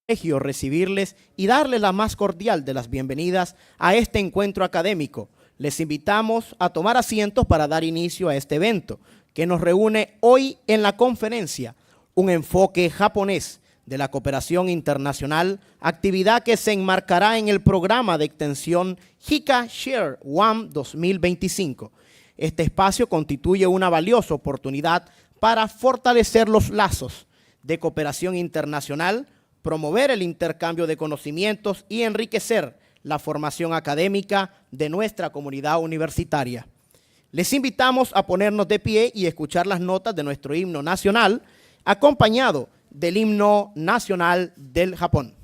privilegio recibirles y darles la más cordial de las bienvenidas a este encuentro académico. Les invitamos a tomar asientos para dar inicio a este evento que nos reúne hoy en la conferencia, un enfoque japonés de la Cooperación Internacional, actividad que se enmarcará en el programa de extensión FCJHRI 2025. Este espacio constituye una valiosa oportunidad para fortalecer los lazos de cooperación internacional, promover el intercambio de conocimientos y enriquecer la formación académica de nuestra comunidad universitaria. Les invitamos a ponernos de pie y escuchar las notas de nuestro himno nacional, acompañado del himno nacional del Japón.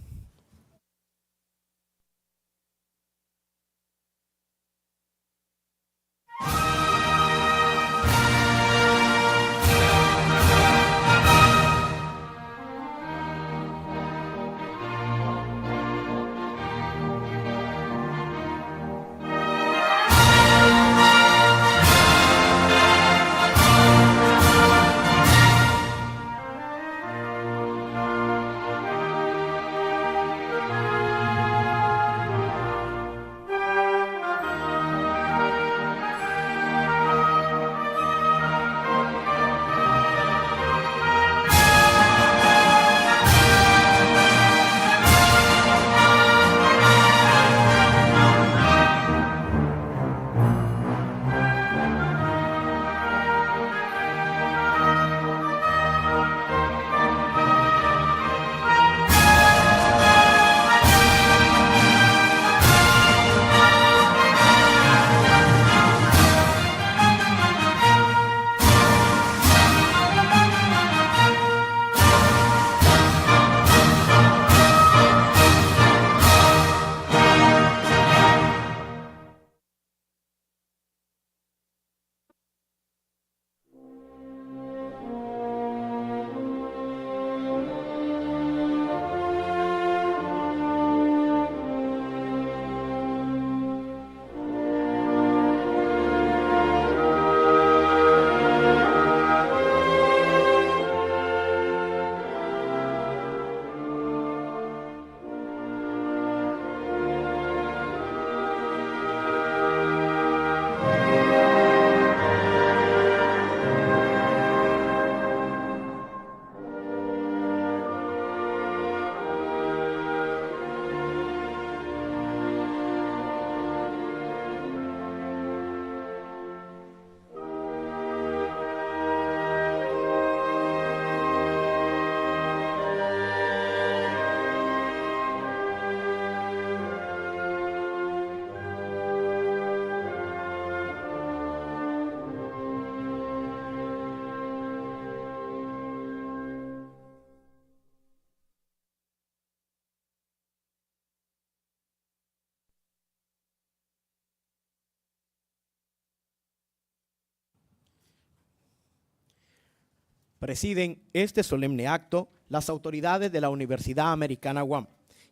Presiden este solemne acto las autoridades de la Universidad Americana UAM,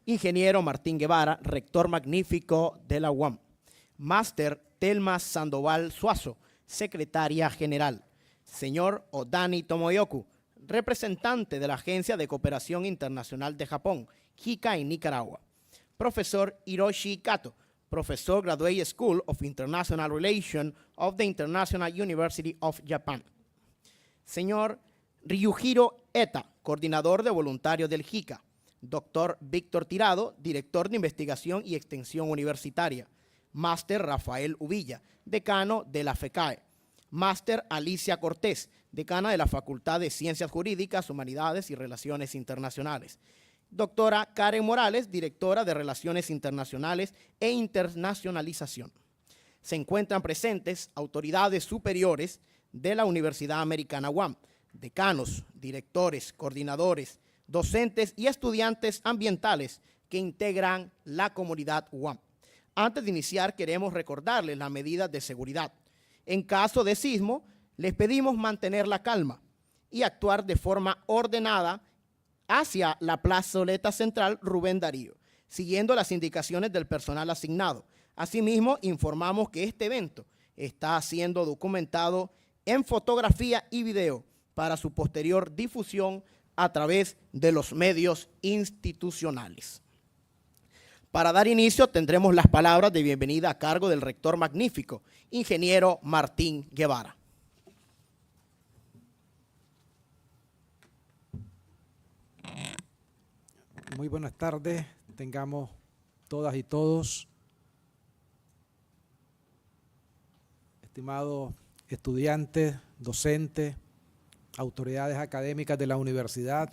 ingeniero Martín Guevara, rector magnífico de la UAM, máster Telma Sandoval Suazo, secretaria general, señor Odani Tomoyoku, representante de la Agencia de Cooperación Internacional de Japón, JICA en Nicaragua, profesor Hiroshi Kato, profesor Graduate School of International Relations of the International University of Japan, señor Ryuhiro Eta, coordinador de voluntarios del JICA, doctor Víctor Tirado, director de Investigación y Extensión Universitaria, máster Rafael Uvilla, decano de la FCAE, máster Alicia Cortés, decana de la Facultad de Ciencias Jurídicas, Humanidades y Relaciones Internacionales, doctora Karen Morales, directora de Relaciones Internacionales e Internacionalización. Se encuentran presentes autoridades superiores de la Universidad Americana UAM, decanos, directores, coordinadores, docentes y estudiantes ambientales que integran la comunidad UAM. Antes de iniciar, queremos recordarles las medidas de seguridad. En caso de sismo, les pedimos mantener la calma y actuar de forma ordenada hacia la plazoleta central Rubén Darío, siguiendo las indicaciones del personal asignado. Asimismo, informamos que este evento está siendo documentado en fotografía y video para su posterior difusión a través de los medios institucionales. Para dar inicio tendremos las palabras de bienvenida a cargo del rector magnífico, ingeniero Martín Guevara. Muy buenas tardes, tengamos todas y todos. Estimados estudiantes, docentes, autoridades académicas de la universidad,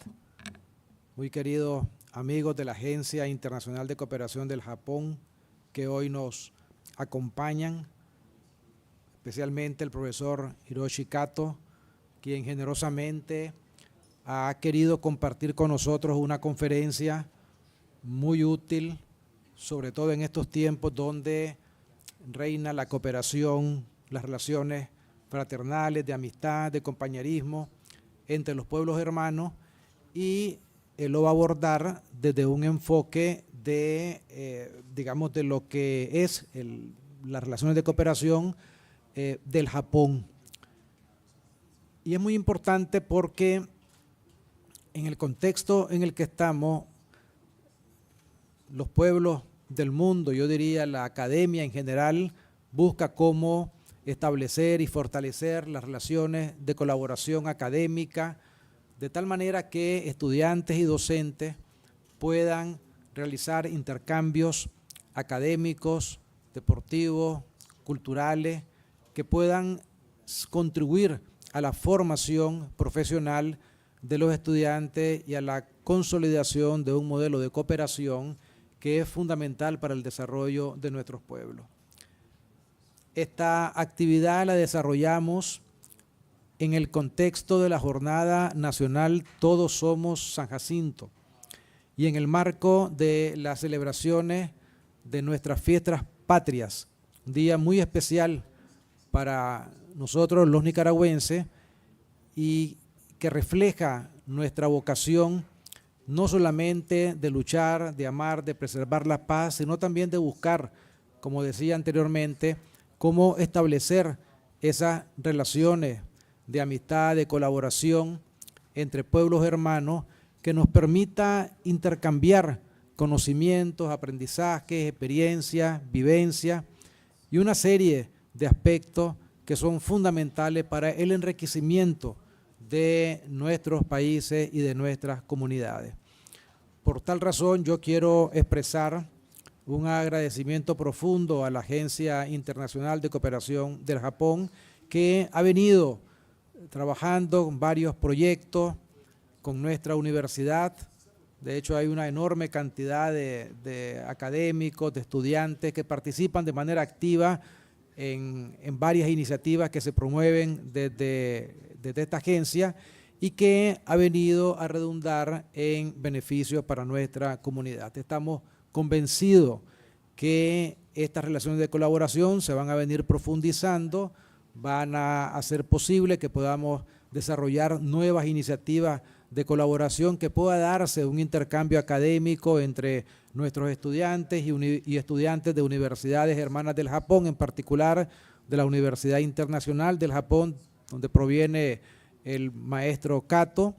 muy queridos amigos de la Agencia Internacional de Cooperación del Japón que hoy nos acompañan, especialmente el profesor Hiroshi Kato, quien generosamente ha querido compartir con nosotros una conferencia muy útil, sobre todo en estos tiempos donde reina la cooperación, las relaciones fraternales, de amistad, de compañerismo entre los pueblos hermanos, y él lo va a abordar desde un enfoque de, digamos, de lo que es las relaciones de cooperación del Japón. Y es muy importante porque en el contexto en el que estamos, los pueblos del mundo, yo diría la academia en general, busca cómo establecer y fortalecer las relaciones de colaboración académica, de tal manera que estudiantes y docentes puedan realizar intercambios académicos, deportivos, culturales, que puedan contribuir a la formación profesional de los estudiantes y a la consolidación de un modelo de cooperación que es fundamental para el desarrollo de nuestros pueblos. Esta actividad la desarrollamos en el contexto de la Jornada Nacional Todos Somos San Jacinto y en el marco de las celebraciones de nuestras fiestas patrias, un día muy especial para nosotros los nicaragüenses y que refleja nuestra vocación no solamente de luchar, de amar, de preservar la paz, sino también de buscar, como decía anteriormente, cómo establecer esas relaciones de amistad, de colaboración entre pueblos hermanos que nos permita intercambiar conocimientos, aprendizajes, experiencias, vivencias y una serie de aspectos que son fundamentales para el enriquecimiento de nuestros países y de nuestras comunidades. Por tal razón, yo quiero expresar un agradecimiento profundo a la Agencia Internacional de Cooperación del Japón, que ha venido trabajando en varios proyectos con nuestra universidad. De hecho, hay una enorme cantidad de académicos, de estudiantes que participan de manera activa en varias iniciativas que se promueven desde esta agencia y que ha venido a redundar en beneficios para nuestra comunidad. Estamos convencidos que estas relaciones de colaboración se van a venir profundizando, van a hacer posible que podamos desarrollar nuevas iniciativas de colaboración, que pueda darse un intercambio académico entre nuestros estudiantes y estudiantes de universidades hermanas del Japón, en particular de la Universidad Internacional del Japón, donde proviene el maestro Kato,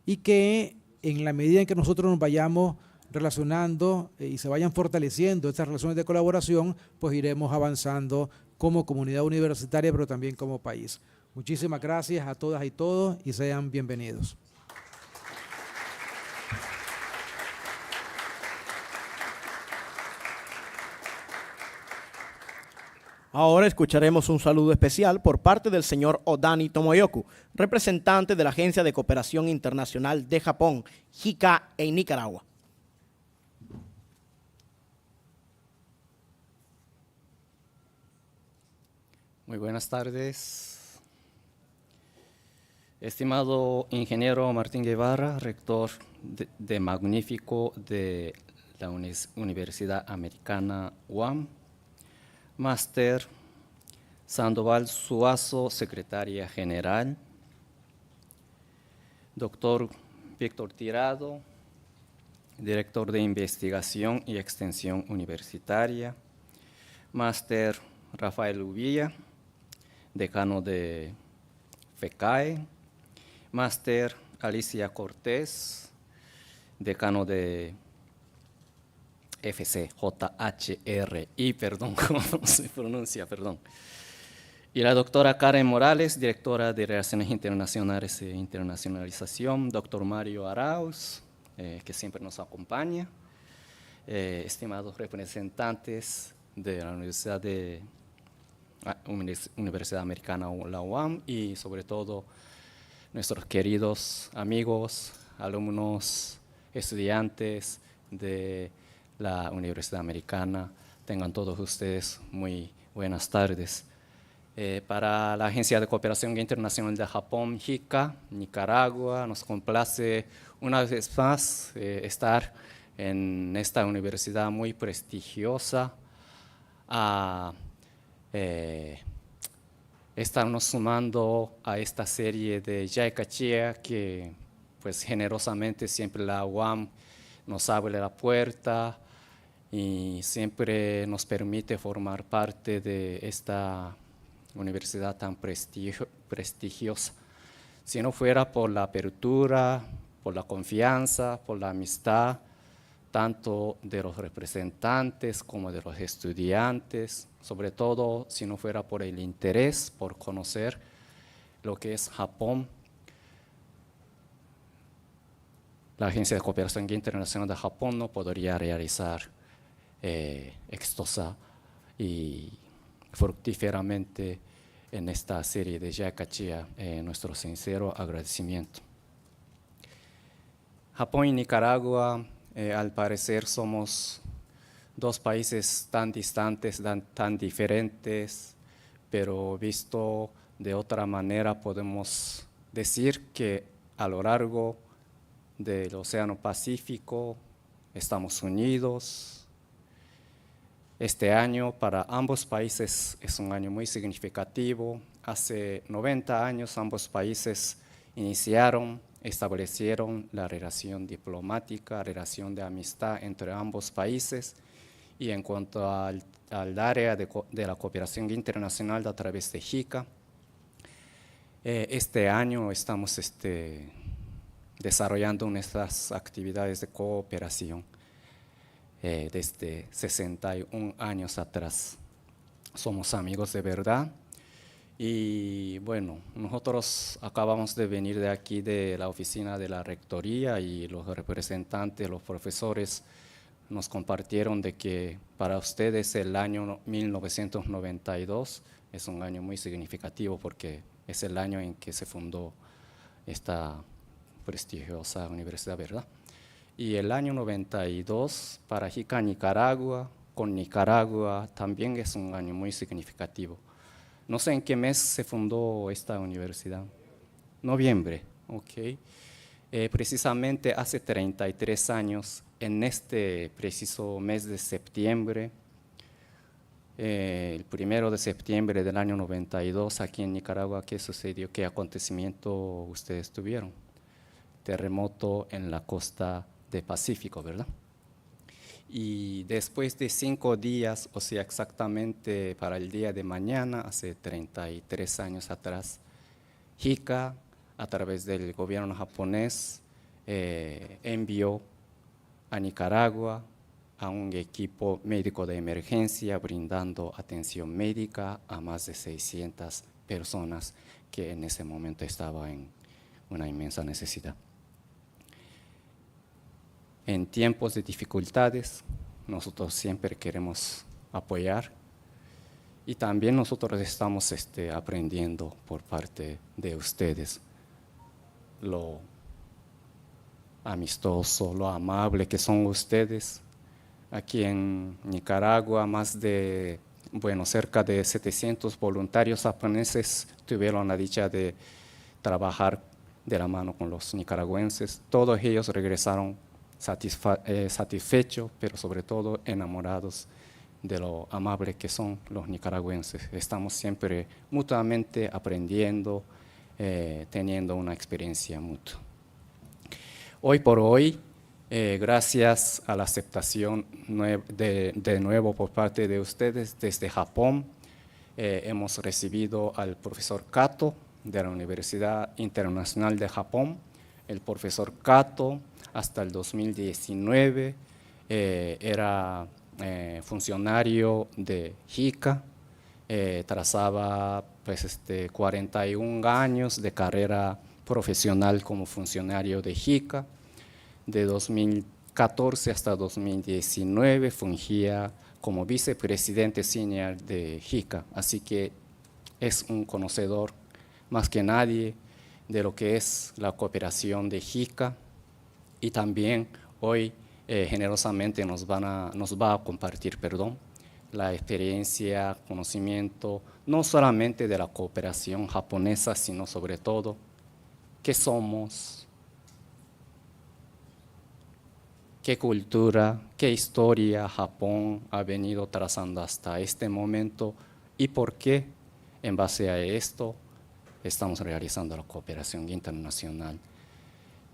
y que en la medida en que nosotros nos vayamos relacionando y se vayan fortaleciendo estas relaciones de colaboración, pues iremos avanzando como comunidad universitaria, pero también como país. Muchísimas gracias a todas y todos y sean bienvenidos. Ahora escucharemos un saludo especial por parte del señor Odani Tomoyoku, representante de la Agencia de Cooperación Internacional de Japón, JICA, en Nicaragua. Muy buenas tardes. Estimado ingeniero Martín Guevara, rector de magnífico de la Universidad Americana UAM, Máster Sandoval Suazo, secretaria general, doctor Víctor Tirado, director de Investigación y Extensión Universitaria, Máster Rafael Ubilla, decano de FCAE, Máster Alicia Cortés, decano de FCJHRI, perdón, ¿cómo se pronuncia? Perdón. Y la doctora Karen Morales, directora de Relaciones Internacionales e Internacionalización, doctor Mario Arauz, que siempre nos acompaña, estimados representantes de la Universidad Americana, la UAM, y sobre todo nuestros queridos amigos, alumnos, estudiantes de la Universidad Americana. Tengan todos ustedes muy buenas tardes. Para la Agencia de Cooperación Internacional de Japón, JICA, Nicaragua, nos complace una vez más estar en esta universidad muy prestigiosa. Estamos sumando a esta serie de JHRI que pues generosamente siempre la UAM nos abre la puerta y siempre nos permite formar parte de esta universidad tan prestigiosa. Si no fuera por la apertura, por la confianza, por la amistad, tanto de los representantes como de los estudiantes, sobre todo si no fuera por el interés por conocer lo que es Japón, la Agencia de Cooperación Internacional de Japón no podría realizar exitosa y fructíferamente en esta serie de JHRI nuestro sincero agradecimiento. Japón y Nicaragua, al parecer somos dos países tan distantes, tan diferentes, pero visto de otra manera podemos decir que a lo largo del Océano Pacífico estamos unidos. Este año para ambos países es un año muy significativo. Hace 90 años ambos países establecieron la relación diplomática, relación de amistad entre ambos países. Y en cuanto al área de la cooperación internacional a través de JICA, este año estamos desarrollando nuestras actividades de cooperación desde 61 años atrás. Somos amigos de verdad y bueno, nosotros acabamos de venir de aquí de la oficina de la Rectoría y los representantes, los profesores nos compartieron de que para ustedes el año 1992 es un año muy significativo porque es el año en que se fundó esta prestigiosa universidad, ¿verdad? Y el año 92 para JICA Nicaragua, con Nicaragua también es un año muy significativo. No sé en qué mes se fundó esta universidad. Noviembre, ok. Precisamente hace 33 años, en este preciso mes de septiembre, el 1 de septiembre del año 92, aquí en Nicaragua, ¿qué sucedió? ¿Qué acontecimiento ustedes tuvieron? Terremoto en la costa del Pacífico, ¿verdad? Y después de 5 días, o sea, exactamente para el día de mañana, hace 33 años atrás, JICA, a través del gobierno japonés, envió a Nicaragua a un equipo médico de emergencia brindando atención médica a más de 600 personas que en ese momento estaban en una inmensa necesidad. En tiempos de dificultades, nosotros siempre queremos apoyar y también nosotros estamos aprendiendo por parte de ustedes lo amistoso, lo amable que son ustedes. Aquí en Nicaragua, cerca de 700 voluntarios japoneses tuvieron la dicha de trabajar de la mano con los nicaragüenses. Todos ellos regresaron satisfechos, pero sobre todo enamorados de lo amable que son los nicaragüenses. Estamos siempre mutuamente aprendiendo, teniendo una experiencia mutua. Hoy por hoy, gracias a la aceptación de nuevo por parte de ustedes desde Japón, hemos recibido al profesor Kato de la Universidad Internacional de Japón, el profesor Kato hasta el 2019 era funcionario de JICA, trazaba pues, 41 años de carrera profesional como funcionario de JICA. De 2014 hasta 2019 fungía como vicepresidente senior de JICA, así que es un conocedor más que nadie de lo que es la cooperación de JICA, y también hoy generosamente nos va a compartir, la experiencia, conocimiento, no solamente de la cooperación japonesa, sino sobre todo qué somos, qué cultura, qué historia Japón ha venido trazando hasta este momento y por qué en base a esto estamos realizando la cooperación internacional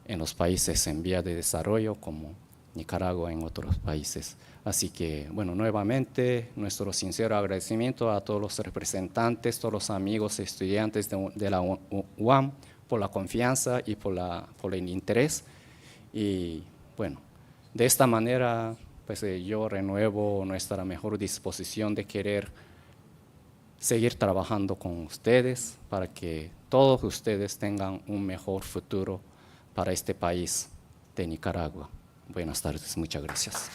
en los países en vía de desarrollo como Nicaragua, en otros países. Así que, bueno, nuevamente nuestro sincero agradecimiento a todos los representantes, todos los amigos, estudiantes de la UAM por la confianza y por el interés. Y bueno, de esta manera, pues yo renuevo nuestra mejor disposición de querer seguir trabajando con ustedes para que todos ustedes tengan un mejor futuro para este país de Nicaragua. Buenas tardes, muchas gracias.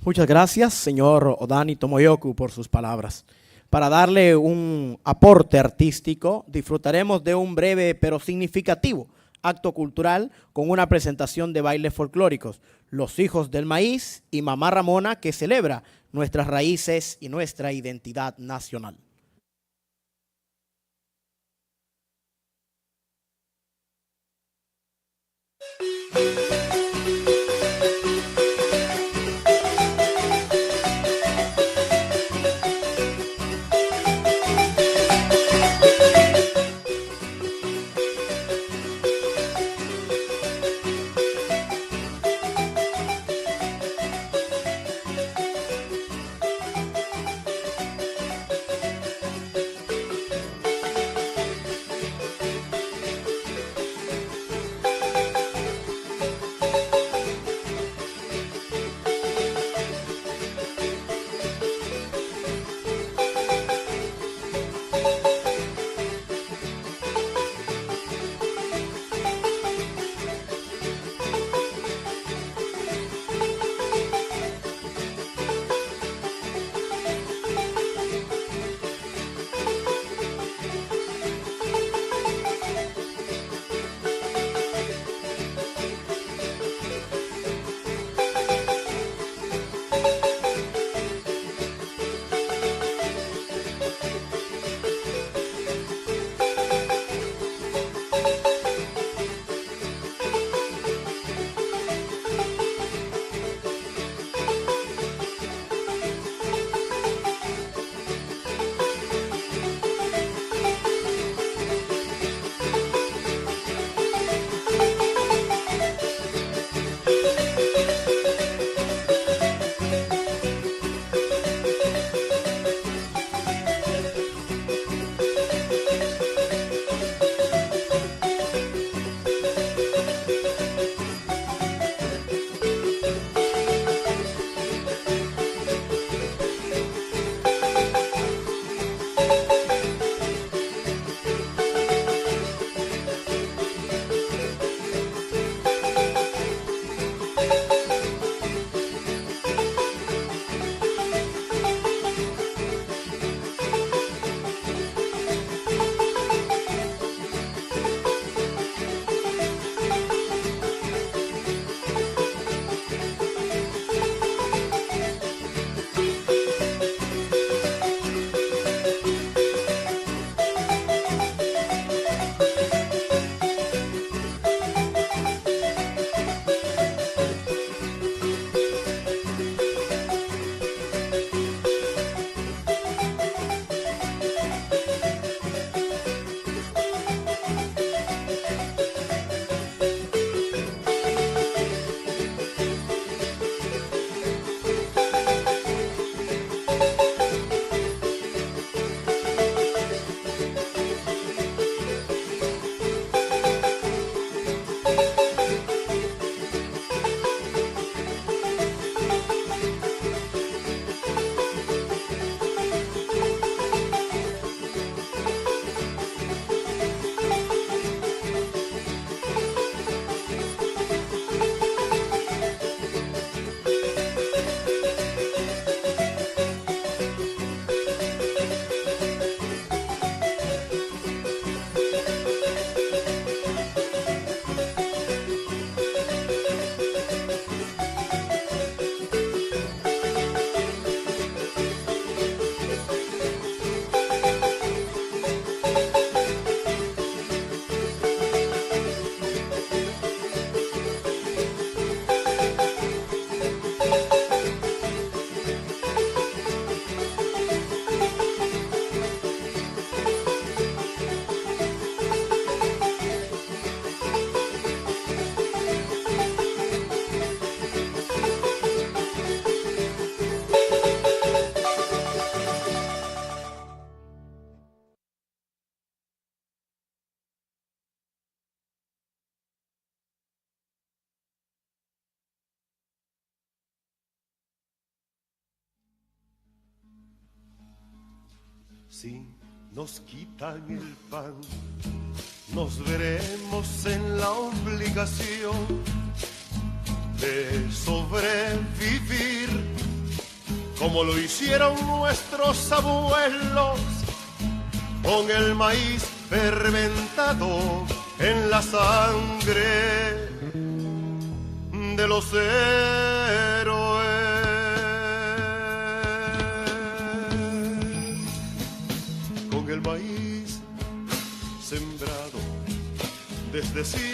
Muchas gracias, señor Odani Tomoyoku, por sus palabras. Para darle un aporte artístico, disfrutaremos de un breve pero significativo acto cultural con una presentación de bailes folclóricos, Los Hijos del Maíz y Mamá Ramona, que celebra nuestras raíces y nuestra identidad nacional. Si nos quitan el pan, nos veremos en la obligación de sobrevivir como lo hicieron nuestros abuelos, con el maíz fermentado en la sangre de los héroes. Con el maíz sembrado desde siempre,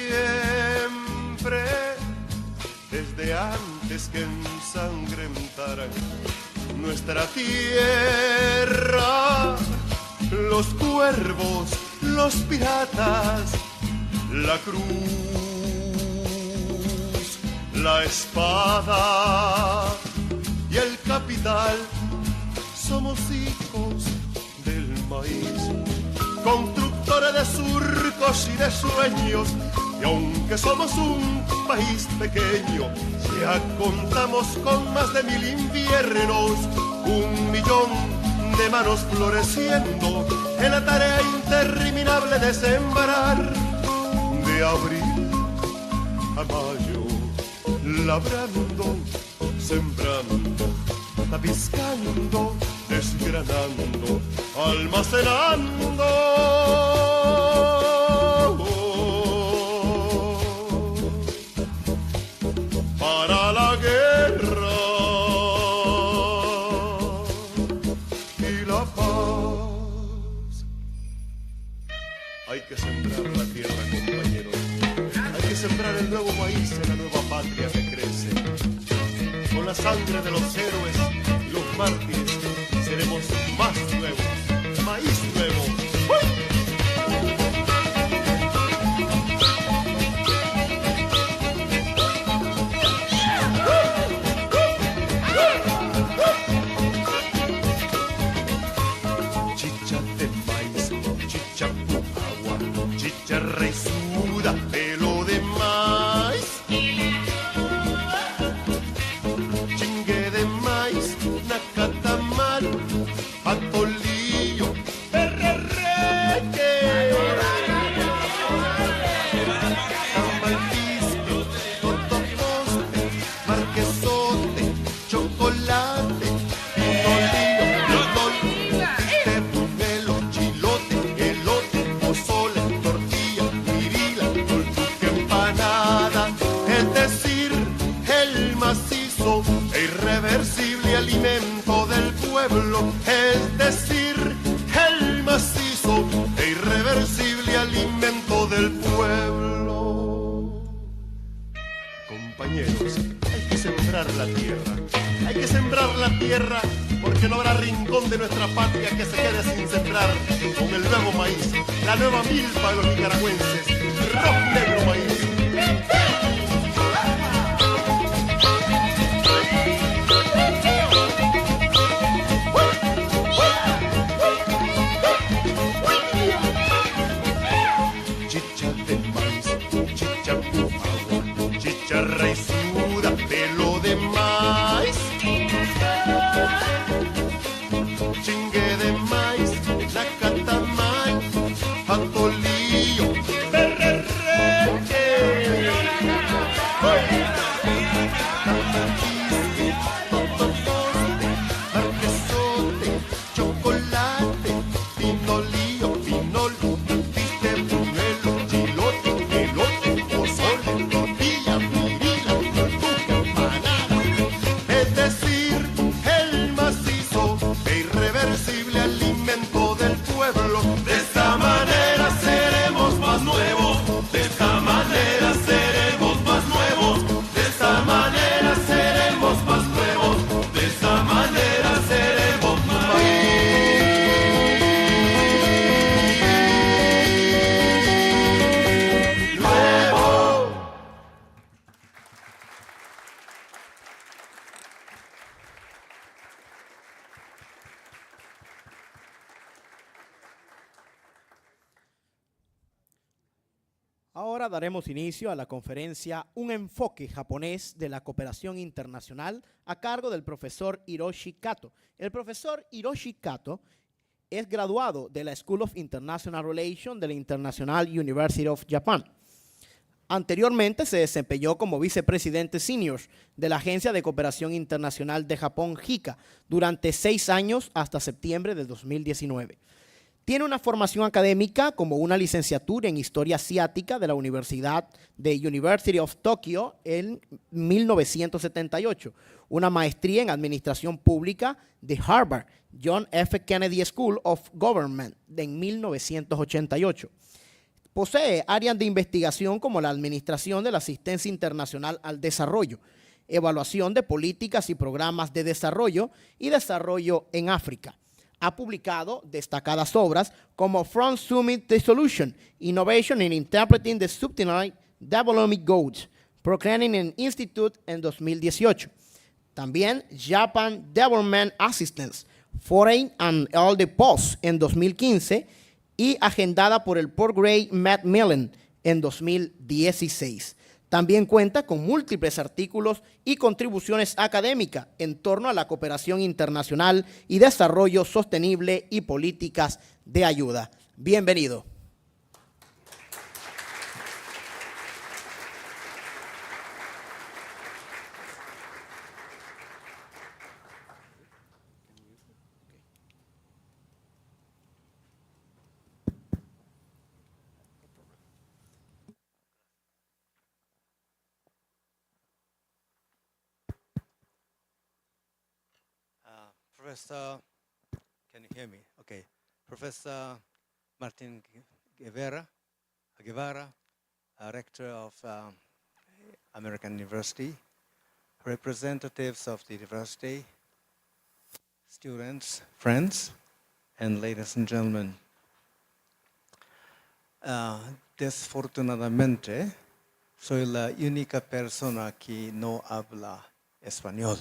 desde antes que ensangrentaran nuestra tierra, los cuervos, los piratas, la cruz, la espada y el capital, somos hijos del maíz, constructores de surcos y de sueños. Y aunque somos un país pequeño, ya contamos con más de 1000 inviernos, 1 millón de manos floreciendo en la tarea interminable de sembrar. De abril a mayo, labrando, sembrando, tapizcando, desgranando, almacenando. Para la guerra y la paz. Hay que sembrar la tierra, compañeros. Hay que sembrar el nuevo maíz en la nueva patria que crece. Con la sangre de los héroes y los mártires seremos más nuevos, maíz nuevo. ¡Uy! Resuda, pelo de maíz, chingue de maíz, nacatamal, atolillo, perrereque, tamalquisque, totoposte, marquesote, chocolate, pinolillo, pinol, este pomelo, chilote, elote, pozole, e irreversible alimento del pueblo, es decir, el macizo e irreversible alimento del pueblo. Compañeros, hay que sembrar la tierra, hay que sembrar la tierra, porque no habrá rincón de nuestra patria que se quede sin sembrar con el nuevo maíz, la nueva milpa de los nicaragüenses, rojo, negro maíz. Resuda, pelo de maíz, chingue de maíz, nacatamay, atolillo, perrereque, tamalquisque, totoposte, marquesote, chocolate, pinolillo, pinol, viste, buñuelo, chilote, elote, pozole, tortilla, es decir, el macizo e irreversible alimento del pueblo. De esta manera seremos más nuevos, de esta manera seremos más nuevos, de esta manera seremos más nuevos, de esta manera seremos más nuevos. Ahora daremos inicio a la conferencia Un enfoque japonés de la cooperación internacional a cargo del profesor Hiroshi Kato. El profesor Hiroshi Kato es graduado de la School of International Relations de la International University of Japan. Anteriormente se desempeñó como vicepresidente senior de la Agencia de Cooperación Internacional de Japón, JICA, durante 6 años hasta septiembre de 2019. Tiene una formación académica como una licenciatura en Historia Asiática de la Universidad de University of Tokyo en 1978, una maestría en Administración Pública de Harvard, John F. Kennedy School of Government en 1988. Posee áreas de investigación como la administración de la asistencia internacional al desarrollo, evaluación de políticas y programas de desarrollo y desarrollo en África. Ha publicado destacadas obras como From Summit to Solution, Innovation in Interpreting the Sustainable Development Goals, Proclaiming an Institute en 2018. También Japan Development Assistance, Foreign and Elder Post en 2015 y agendada por el Postgrad Macmillan en 2016. También cuenta con múltiples artículos y contribuciones académicas en torno a la cooperación internacional y desarrollo sostenible y políticas de ayuda. Bienvenido. Professor, can you hear me? Okay. Professor Martin Guevara, Rector of American University, representatives of the university, students, friends, and ladies and gentlemen. Desafortunadamente, soy la única persona que no habla español.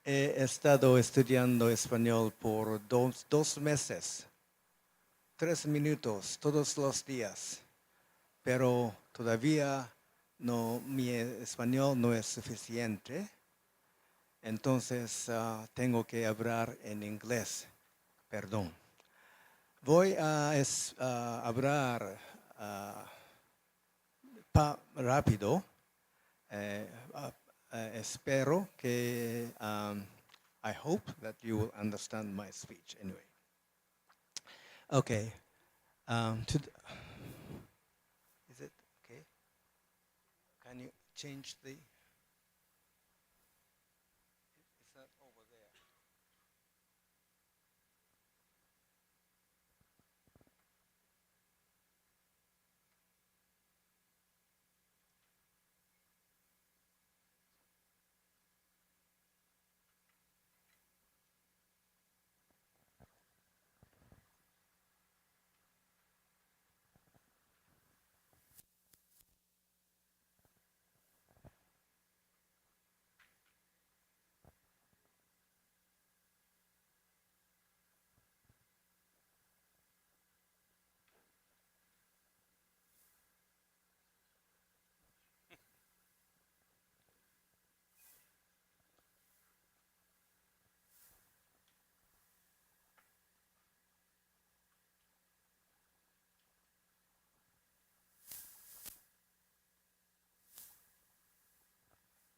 He estado estudiando español por dos meses, 3 minutos todos los días, pero todavía mi español no es suficiente, entonces tengo que hablar en inglés, perdón. Voy a hablar rápido. Espero que I hope that you will understand my speech anyway. Okay. Is it okay? Can you change the? It's not over there.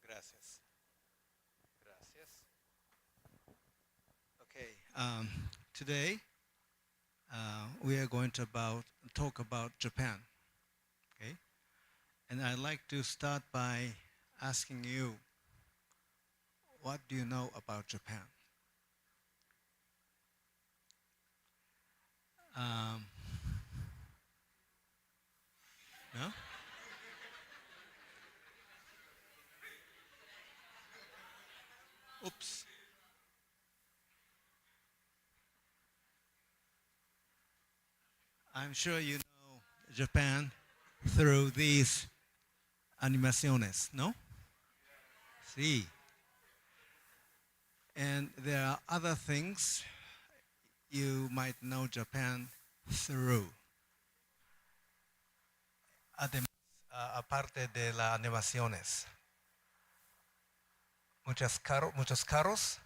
Gracias. Okay. Today we are going to talk about Japan. Okay. And I'd like to start by asking you, what do you know about Japan? No? Oops. I'm sure you know Japan through these animaciones, no? Sí. And there are other things you might know Japan through. Además, aparte de las animaciones. Muchos carros,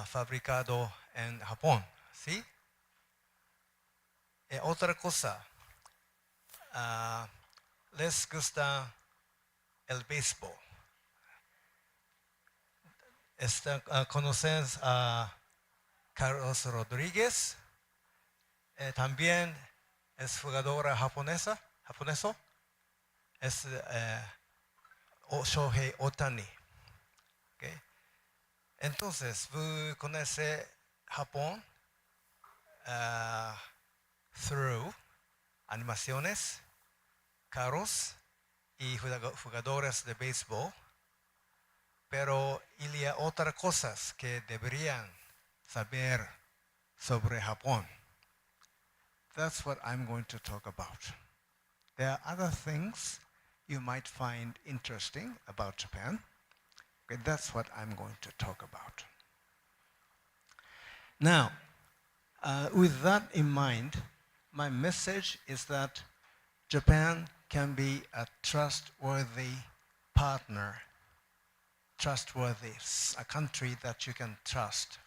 fabricado en Japón, ¿sí? Otra cosa, les gusta el béisbol. ¿Conoces a Carlos Rodríguez? También es jugadora japoneso. Es Shohei Ohtani. ¿Okay? Entonces, conoce Japón through animaciones, carros y jugadores de béisbol. Pero hay otras cosas que deberían saber sobre Japón. That's what I'm going to talk about. There are other things you might find interesting about Japan. Okay, that's what I'm going to talk about. Now, with that in mind, my message is that Japan can be a trustworthy partner, a country that you can trust,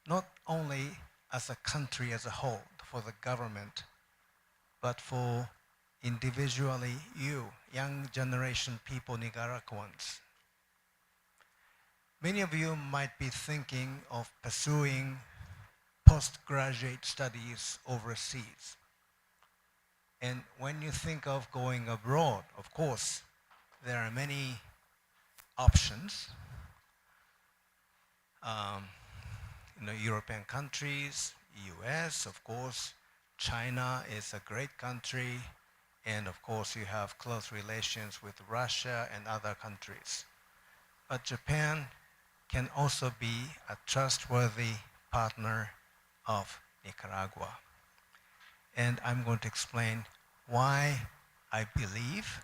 not only as a country as a whole, for the government, but for individually you, young generation people, Nicaraguans. Many of you might be thinking of pursuing postgraduate studies overseas. And when you think of going abroad, of course, there are many options. European countries, US, of course, China is a great country, and of course you have close relations with Russia and other countries. But Japan can also be a trustworthy partner of Nicaragua. And I'm going to explain why I believe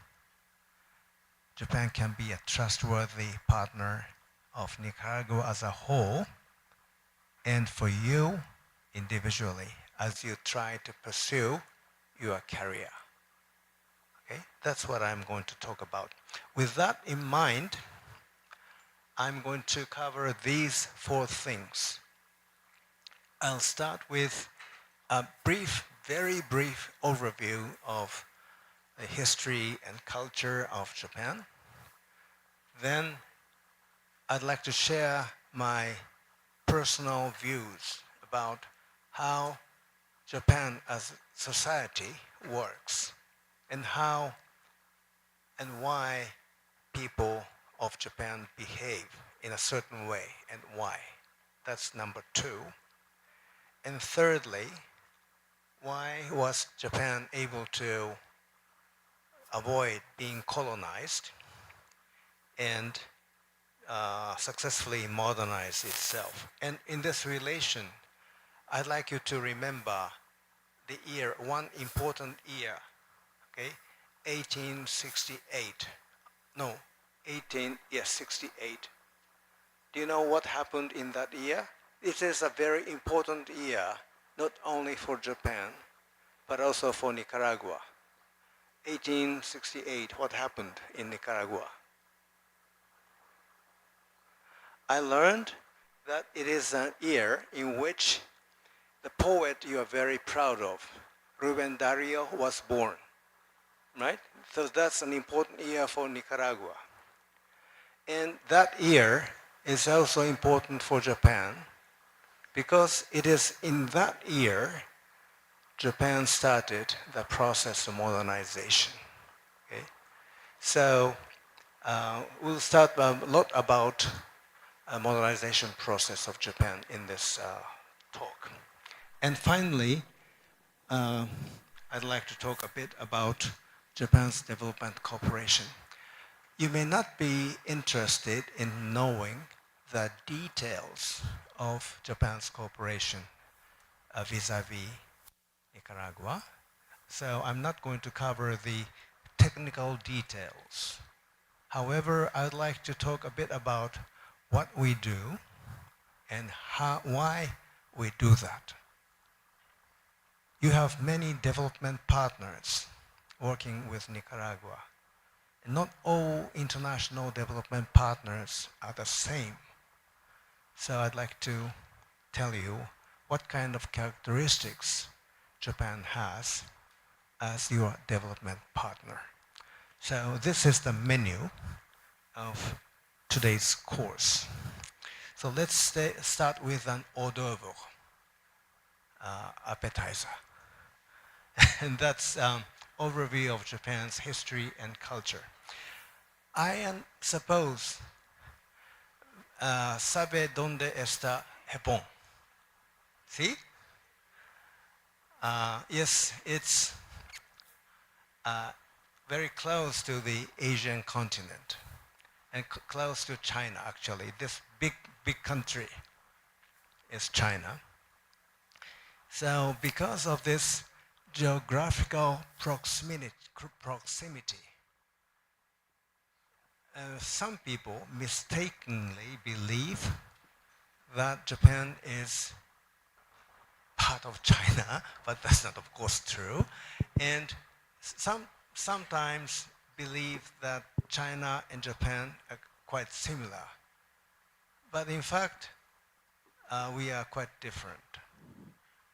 Japan can be a trustworthy partner of Nicaragua as a whole, and for you individually as you try to pursue your career. Okay? That's what I'm going to talk about. With that in mind, I'm going to cover these 4 things. I'll start with a very brief overview of the history and culture of Japan. Then I'd like to share my personal views about how Japan as a society works and how and why people of Japan behave in a certain way and why. That's number 2. And thirdly, why was Japan able to avoid being colonized and successfully modernize itself? And in this relation, I'd like you to remember the year, one important year, okay? 1868. 68. Do you know what happened in that year? It is a very important year, not only for Japan, but also for Nicaragua. 1868, what happened in Nicaragua? I learned that it is a year in which the poet you are very proud of, Rubén Darío, was born, right? So that's an important year for Nicaragua. And that year is also important for Japan because it is in that year Japan started the process of modernization. Okay? So we'll start a lot about a modernization process of Japan in this talk. And finally, I'd like to talk a bit about Japan's development cooperation. You may not be interested in knowing the details of Japan's cooperation vis-a-vis Nicaragua, so I'm not going to cover the technical details. However, I'd like to talk a bit about what we do and why we do that. You have many development partners working with Nicaragua. Not all international development partners are the same. So I'd like to tell you what kind of characteristics Japan has as your development partner. So this is the menu of today's course. So let's start with an hors d'oeuvre, appetizer. And that's overview of Japan's history and culture. I suppose sabe donde está Japón? See? Yes, it's very close to the Asian continent and close to China, actually. This big country is China. So because of this geographical proximity, some people mistakenly believe that Japan is part of China, but that's not, of course, true. And sometimes believe that China and Japan are quite similar. But in fact, we are quite different.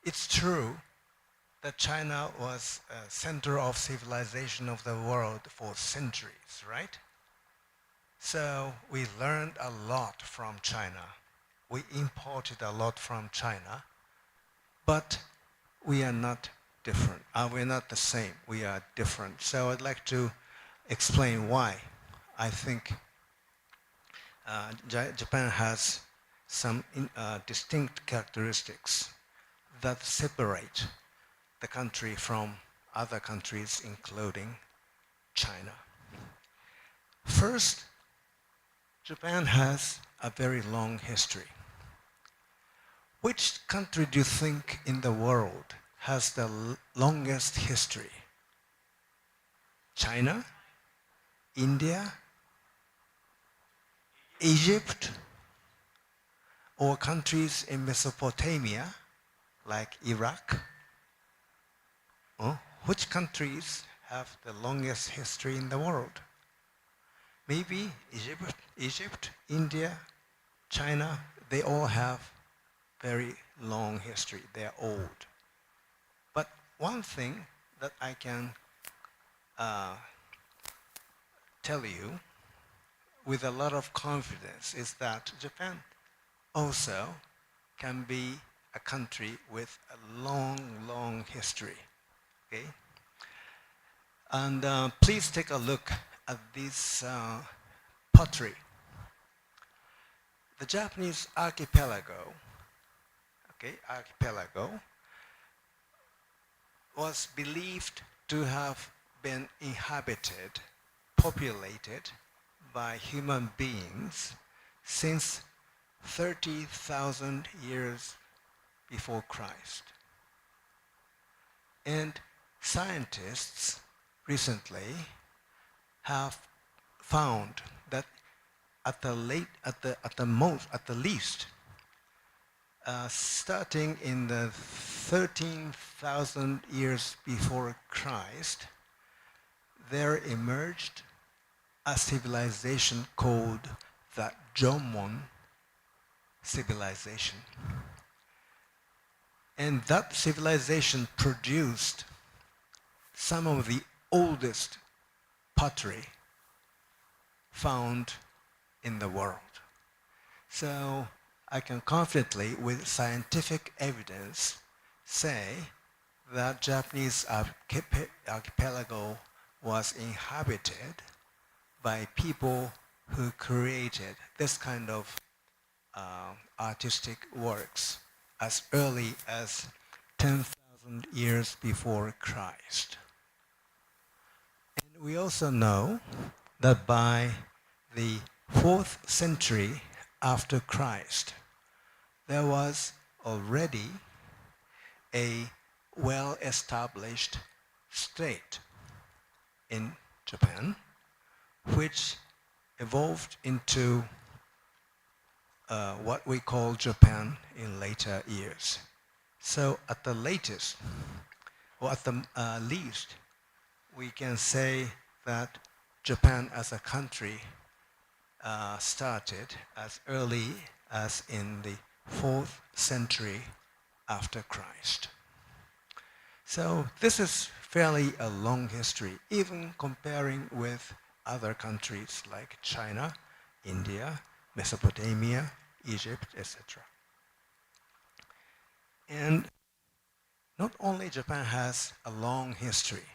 It's true that China was a center of civilization of the world for centuries, right? So we learned a lot from China. We imported a lot from China, but we are not different. We're not the same. We are different. So I'd like to explain why I think Japan has some distinct characteristics that separate the country from other countries, including China. First, Japan has a very long history. Which country do you think in the world has the longest history? China? India? Egypt? Or countries in Mesopotamia, like Iraq? Which countries have the longest history in the world? Maybe Egypt, India, China, they all have very long history. They're old. But one thing that I can tell you with a lot of confidence is that Japan also can be a country with a long, long history. Okay? And please take a look at this pottery. The Japanese archipelago, was believed to have been inhabited, populated by human beings since 30,000 years before Christ. And scientists recently have found that at the least, starting in the 13,000 years before Christ, there emerged a civilization called the Jomon civilization. And that civilization produced some of the oldest pottery found in the world. So I can confidently, with scientific evidence, say that Japanese archipelago was inhabited by people who created this kind of artistic works as early as 10,000 years before Christ. And we also know that by the 4th century after Christ, there was already a well-established state in Japan, which evolved into what we call Japan in later years. So at the latest, or at the least, we can say that Japan as a country started as early as in the 4th century after Christ. So this is fairly a long history, even comparing with other countries like China, India, Mesopotamia, Egypt, etc. And not only Japan has a long history,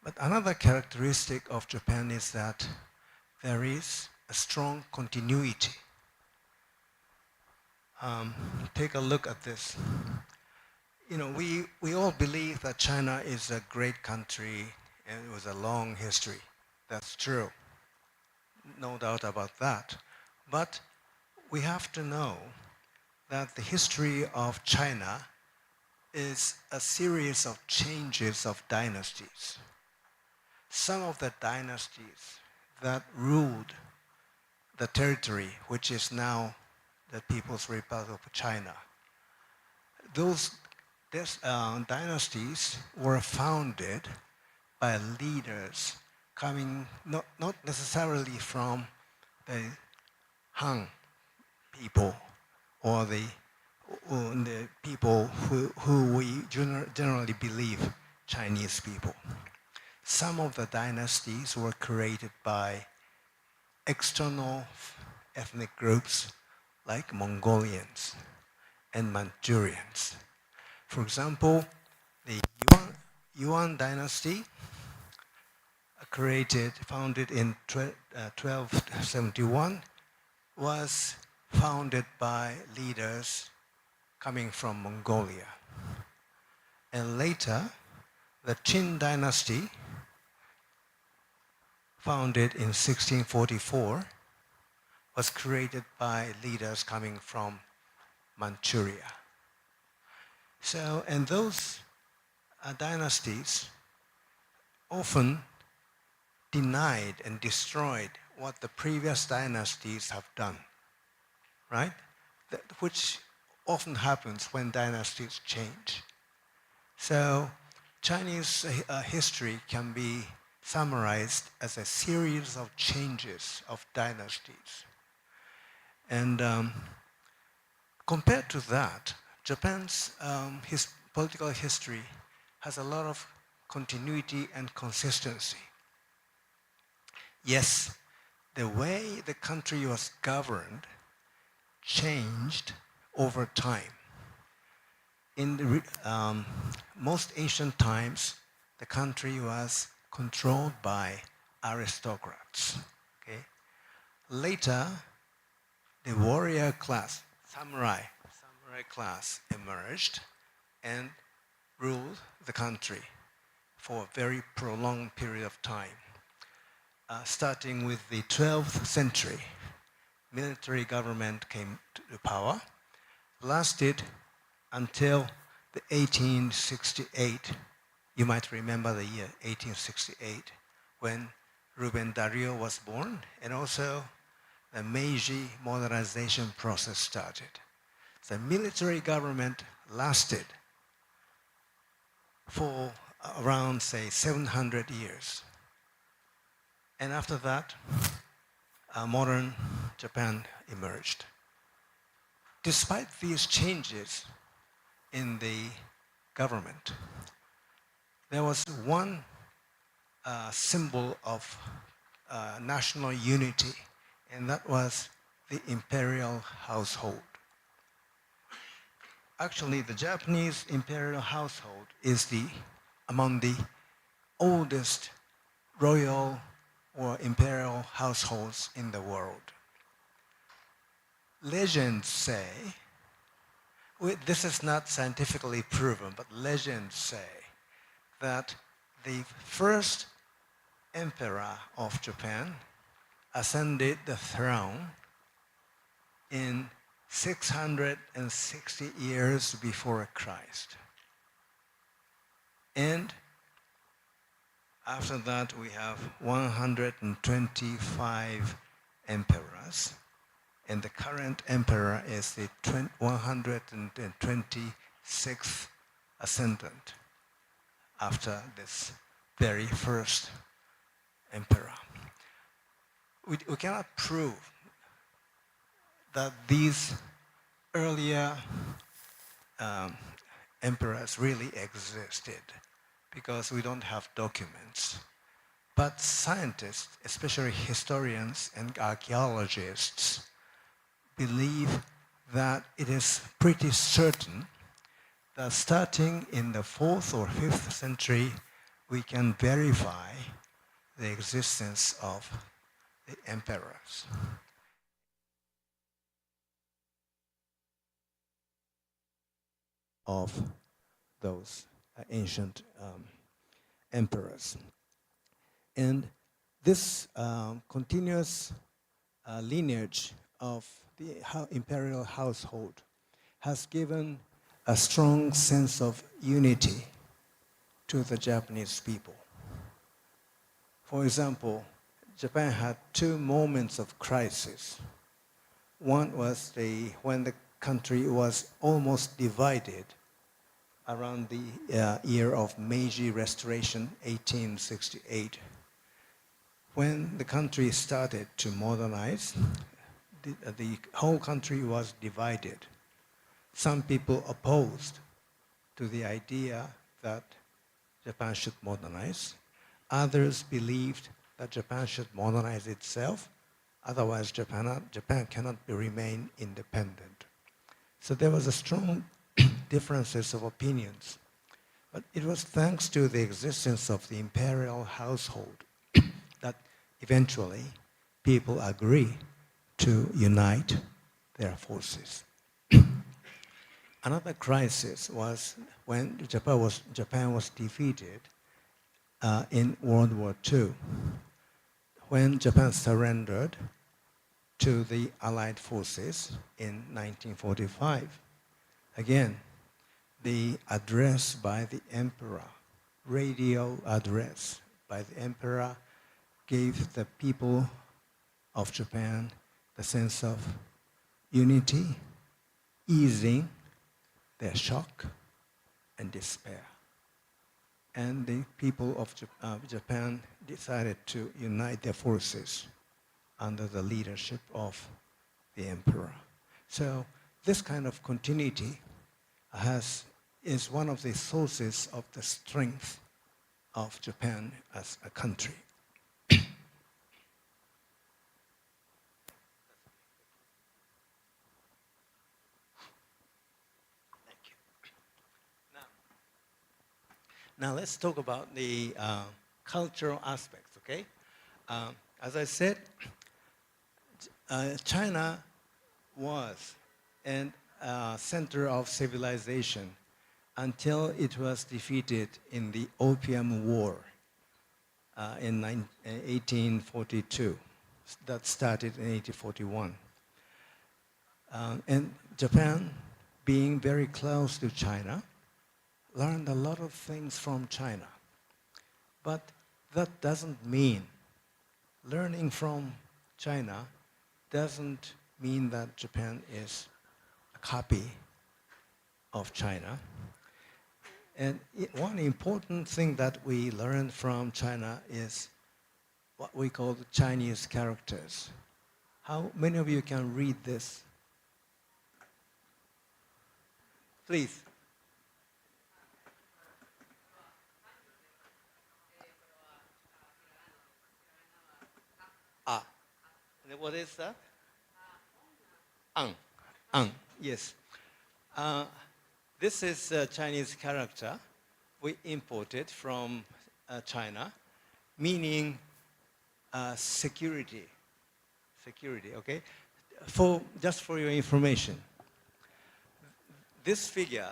but another characteristic of Japan is that there is a strong continuity. Take a look at this. You know, we all believe that China is a great country and it was a long history. That's true. No doubt about that. But we have to know that the history of China is a series of changes of dynasties. Some of the dynasties that ruled the territory, which is now the People's Republic of China, those dynasties were founded by leaders coming not necessarily from the Han people or the people who we generally believe Chinese people. Some of the dynasties were created by external ethnic groups like Mongolians and Manchurians. For example, the Yuan dynasty founded in 1271 was founded by leaders coming from Mongolia. And later, the Qin dynasty, founded in 1644, was created by leaders coming from Manchuria. So, and those dynasties often denied and destroyed what the previous dynasties have done, right? Which often happens when dynasties change. So Chinese history can be summarized as a series of changes of dynasties. And compared to that, Japan's political history has a lot of continuity and consistency. Yes, the way the country was governed changed over time. In the most ancient times, the country was controlled by aristocrats. Okay? Later, the warrior class, samurai class emerged and ruled the country for a very prolonged period of time. Starting with the 12th century, military government came to power, lasted until the 1868. You might remember the year 1868, when Ruben Dario was born, and also the Meiji modernization process started. The military government lasted for around, say, 700 years. And after that, modern Japan emerged. Despite these changes in the government, there was one symbol of national unity, and that was the imperial household. Actually, the Japanese imperial household is among the oldest royal or imperial households in the world. Legends say, this is not scientifically proven, but legends say that the first emperor of Japan ascended the throne in 660 years before Christ. And after that, we have 125 emperors. And the current emperor is the 126th ascendant after this very first emperor. We cannot prove that these earlier emperors really existed, because we don't have documents. But scientists, especially historians and archaeologists, believe that it is pretty certain that starting in the 4th or 5th century, we can verify the existence of the emperors. Of those ancient emperors. And this continuous lineage of the imperial household has given a strong sense of unity to the Japanese people. For example, Japan had 2 moments of crisis. One was when the country was almost divided around the year of Meiji Restoration, 1868. When the country started to modernize, the whole country was divided. Some people opposed to the idea that Japan should modernize. Others believed that Japan should modernize itself, otherwise Japan cannot remain independent. So there was a strong differences of opinions. But it was thanks to the existence of the imperial household that eventually people agree to unite their forces. Another crisis was when Japan was defeated in World War II, when Japan surrendered to the Allied forces in 1945. Again, the address by the emperor, radio address by the emperor, gave the people of Japan the sense of unity, easing their shock and despair. And the people of Japan decided to unite their forces under the leadership of the emperor. So this kind of continuity is one of the sources of the strength of Japan as a country. Now let's talk about the cultural aspects, okay? As I said, China was a center of civilization until it was defeated in the Opium War in 1842. That started in 1841. And Japan, being very close to China, learned a lot of things from China. But that doesn't mean, learning from China doesn't mean that Japan is a copy of China. And one important thing that we learned from China is what we call the Chinese characters. How many of you can read this? Please. What is that? Ang, yes. This is a Chinese character we imported from China, meaning security. Security, okay? Just for your information, this figure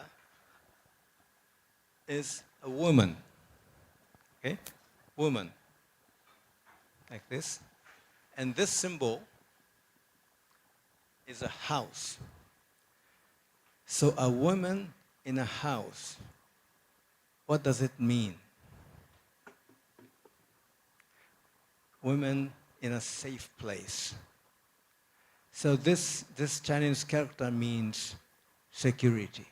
is a woman, okay? Woman, like this. And this symbol is a house. So a woman in a house, what does it mean? Women in a safe place. So this Chinese character means security.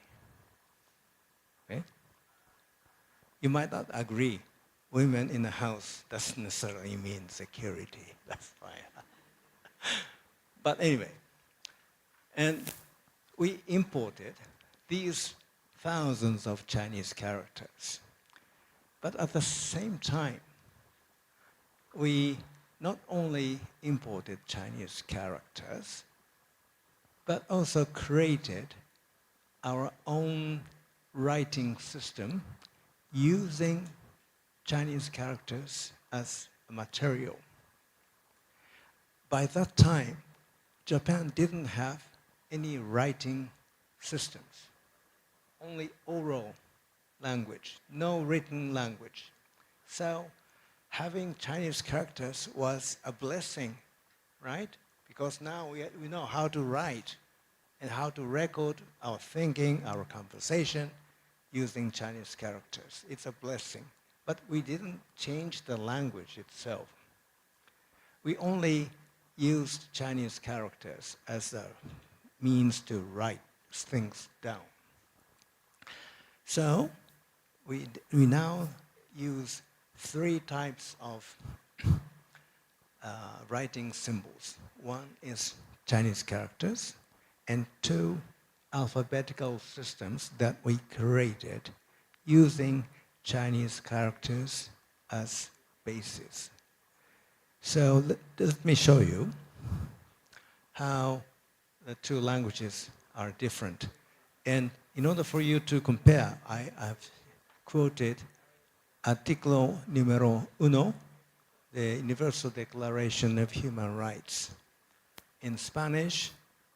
Okay? You might not agree. Women in a house doesn't necessarily mean security. That's fine. But anyway, And we imported these thousands of Chinese characters. But at the same time, we not only imported Chinese characters, but also created our own writing system using Chinese characters as a material. By that time, Japan didn't have any writing systems, only oral language, no written language. So having Chinese characters was a blessing, right? Because now we know how to write and how to record our thinking, our conversation using Chinese characters. It's a blessing. But we didn't change the language itself. We only used Chinese characters as a means to write things down. So we now use 3 types of writing symbols. One is Chinese characters, and 2 alphabetical systems that we created using Chinese characters as basis. So let me show you how the 2 languages are different. And in order for you to compare, I've quoted Artículo número 1, the Universal Declaration of Human Rights. In Spanish,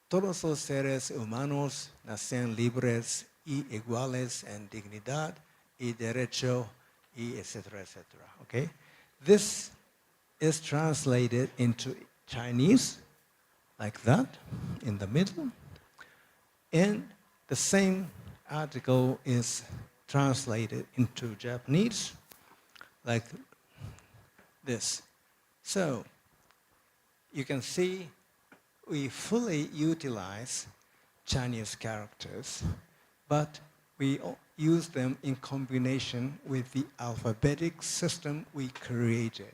todos los seres humanos nacen libres y iguales en dignidad y derecho y etcétera, etcétera. Okay? This is translated into Chinese, like that, in the middle. And the same article is translated into Japanese, like this. So you can see we fully utilize Chinese characters, but we use them in combination with the alphabetic system we created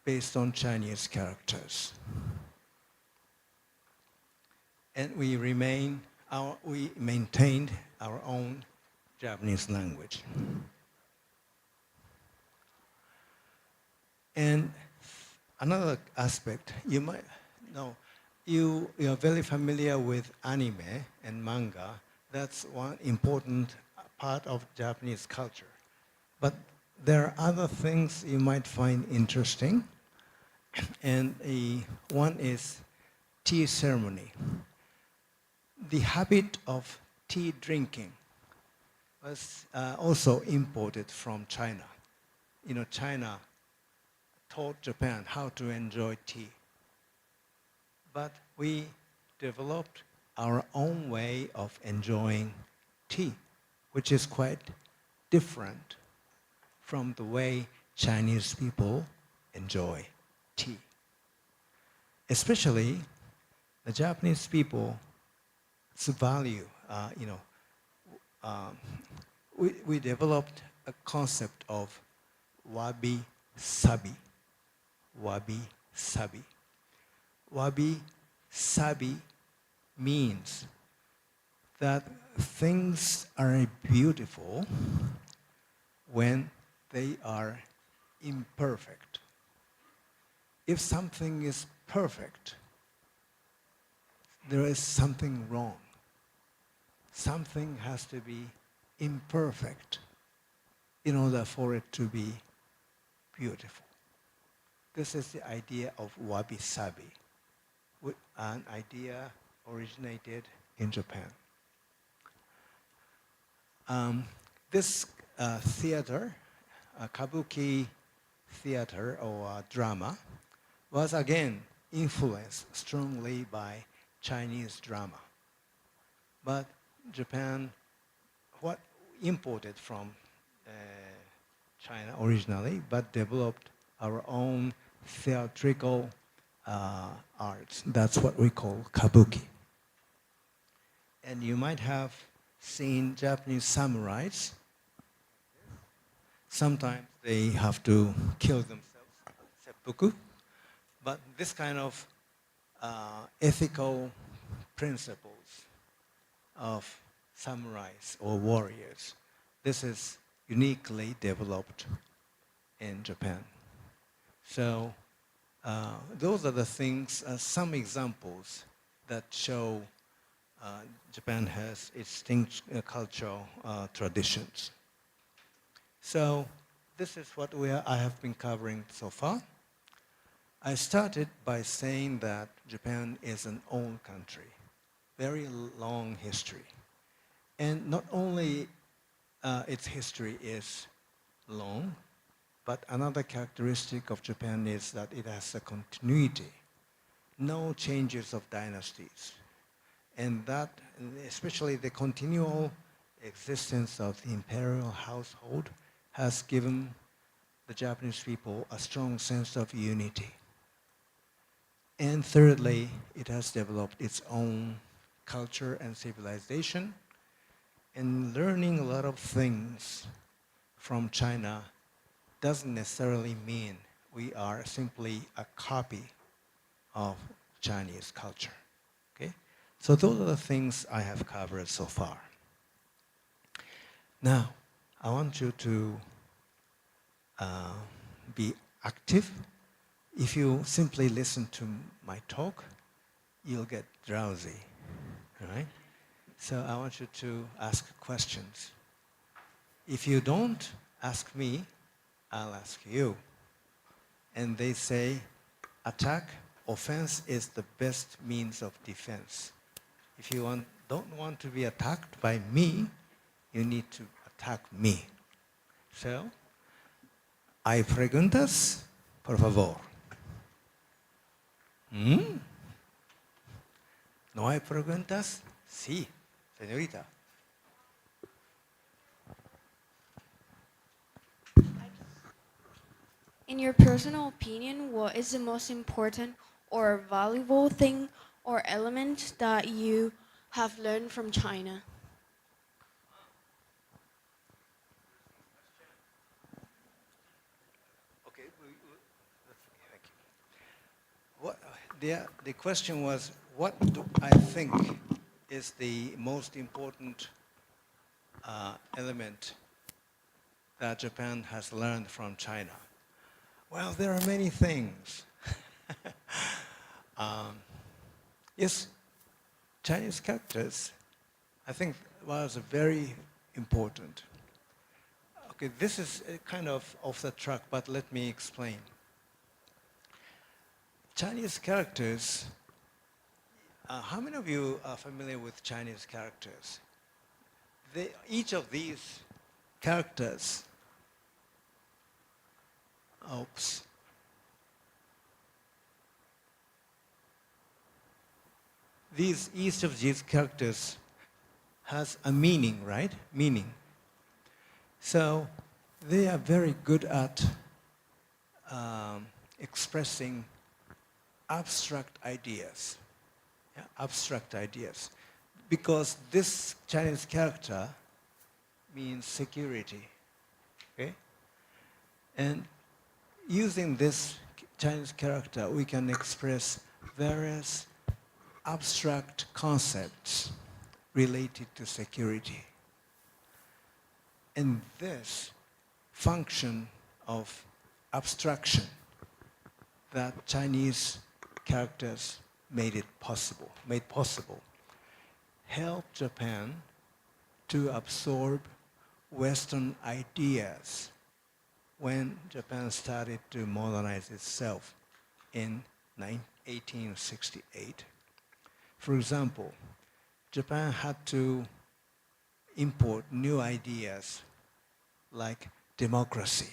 based on Chinese characters. And we maintained our own Japanese language. And another aspect, you might know, you are very familiar with anime and manga. That's one important part of Japanese culture. But there are other things you might find interesting. And one is tea ceremony. The habit of tea drinking was also imported from China. You know, China taught Japan how to enjoy tea. But we developed our own way of enjoying tea, which is quite different from the way Chinese people enjoy tea. Especially the Japanese people's value, we developed a concept of wabi-sabi. Wabi-sabi. Wabi-sabi means that things are beautiful when they are imperfect. If something is perfect, there is something wrong. Something has to be imperfect in order for it to be beautiful. This is the idea of wabi-sabi, an idea originated in Japan. This theater, kabuki theater or drama, was again influenced strongly by Chinese drama. But Japan, what imported from China originally, but developed our own theatrical arts. That's what we call kabuki. And you might have seen Japanese samurais. Sometimes they have to kill themselves, seppuku. But this kind of ethical principles of samurais or warriors. This is uniquely developed in Japan. So those are the things, some examples that show Japan has distinct cultural traditions. So this is what I have been covering so far. I started by saying that Japan is an old country, very long history. And not only its history is long, but another characteristic of Japan is that it has a continuity, no changes of dynasties. And that, especially the continual existence of the imperial household, has given the Japanese people a strong sense of unity. And thirdly, it has developed its own culture and civilization. And learning a lot of things from China doesn't necessarily mean we are simply a copy of Chinese culture. Okay? So those are the things I have covered so far. Now, I want you to be active. If you simply listen to my talk, you'll get drowsy, all right? So I want you to ask questions. If you don't ask me, I'll ask you. And they say, offense is the best means of defense. If you don't want to be attacked by me, you need to attack me. So, ¿hay preguntas? Por favor. ¿No hay preguntas? Sí, señorita. In your personal opinion, what is the most important or valuable thing or element that you have learned from China? Okay, thank you. The question was, what do I think is the most important element that Japan has learned from China? Well, there are many things. Yes, Chinese characters, I think, was very important. Okay, this is kind of off the track, but let me explain. Chinese characters, how many of you are familiar with Chinese characters? Each of these characters, each of these characters has a meaning, right? Meaning. So they are very good at expressing abstract ideas. Yeah, abstract ideas. Because this Chinese character means security. Okay? And using this Chinese character, we can express various abstract concepts related to security. And this function of abstraction that Chinese characters made possible, helped Japan to absorb Western ideas when Japan started to modernize itself in 1868. For example, Japan had to import new ideas like democracy,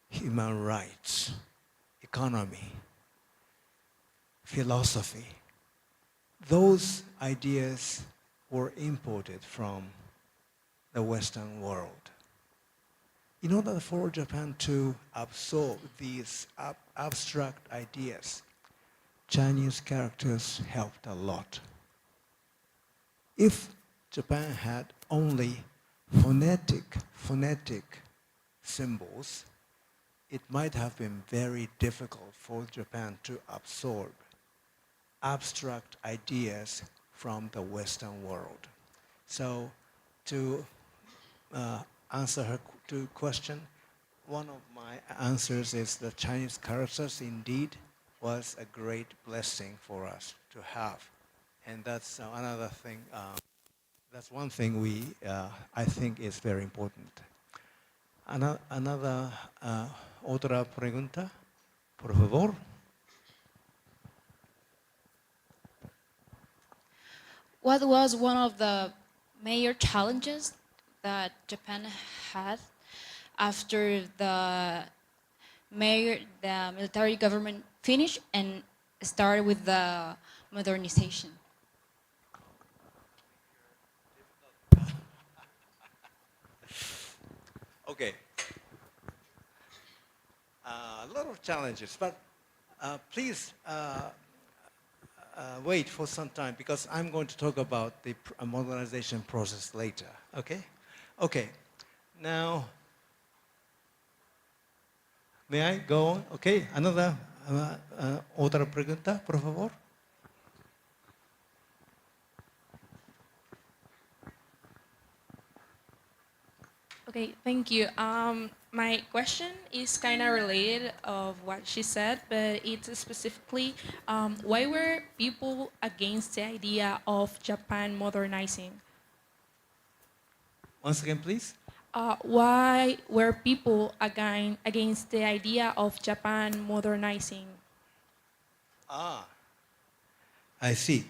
human rights, economy, philosophy. Those ideas were imported from the Western world. In order for Japan to absorb these abstract ideas, Chinese characters helped a lot. If Japan had only phonetic symbols, it might have been very difficult for Japan to absorb abstract ideas from the Western world. So to answer her question, one of my answers is the Chinese characters indeed was a great blessing for us to have. And that's another thing, that's one thing I think is very important. Another, otra pregunta, por favor. What was one of the major challenges that Japan had after the military government finished and started with the modernization? Okay. A lot of challenges, but please wait for some time because I'm going to talk about the modernization process later, okay? Okay, now, may I go on? Okay, another, otra pregunta, por favor. Okay, thank you. My question is kind of related of what she said, but it's specifically, why were people against the idea of Japan modernizing? Once again, please. Why were people against the idea of Japan modernizing? Ah, I see.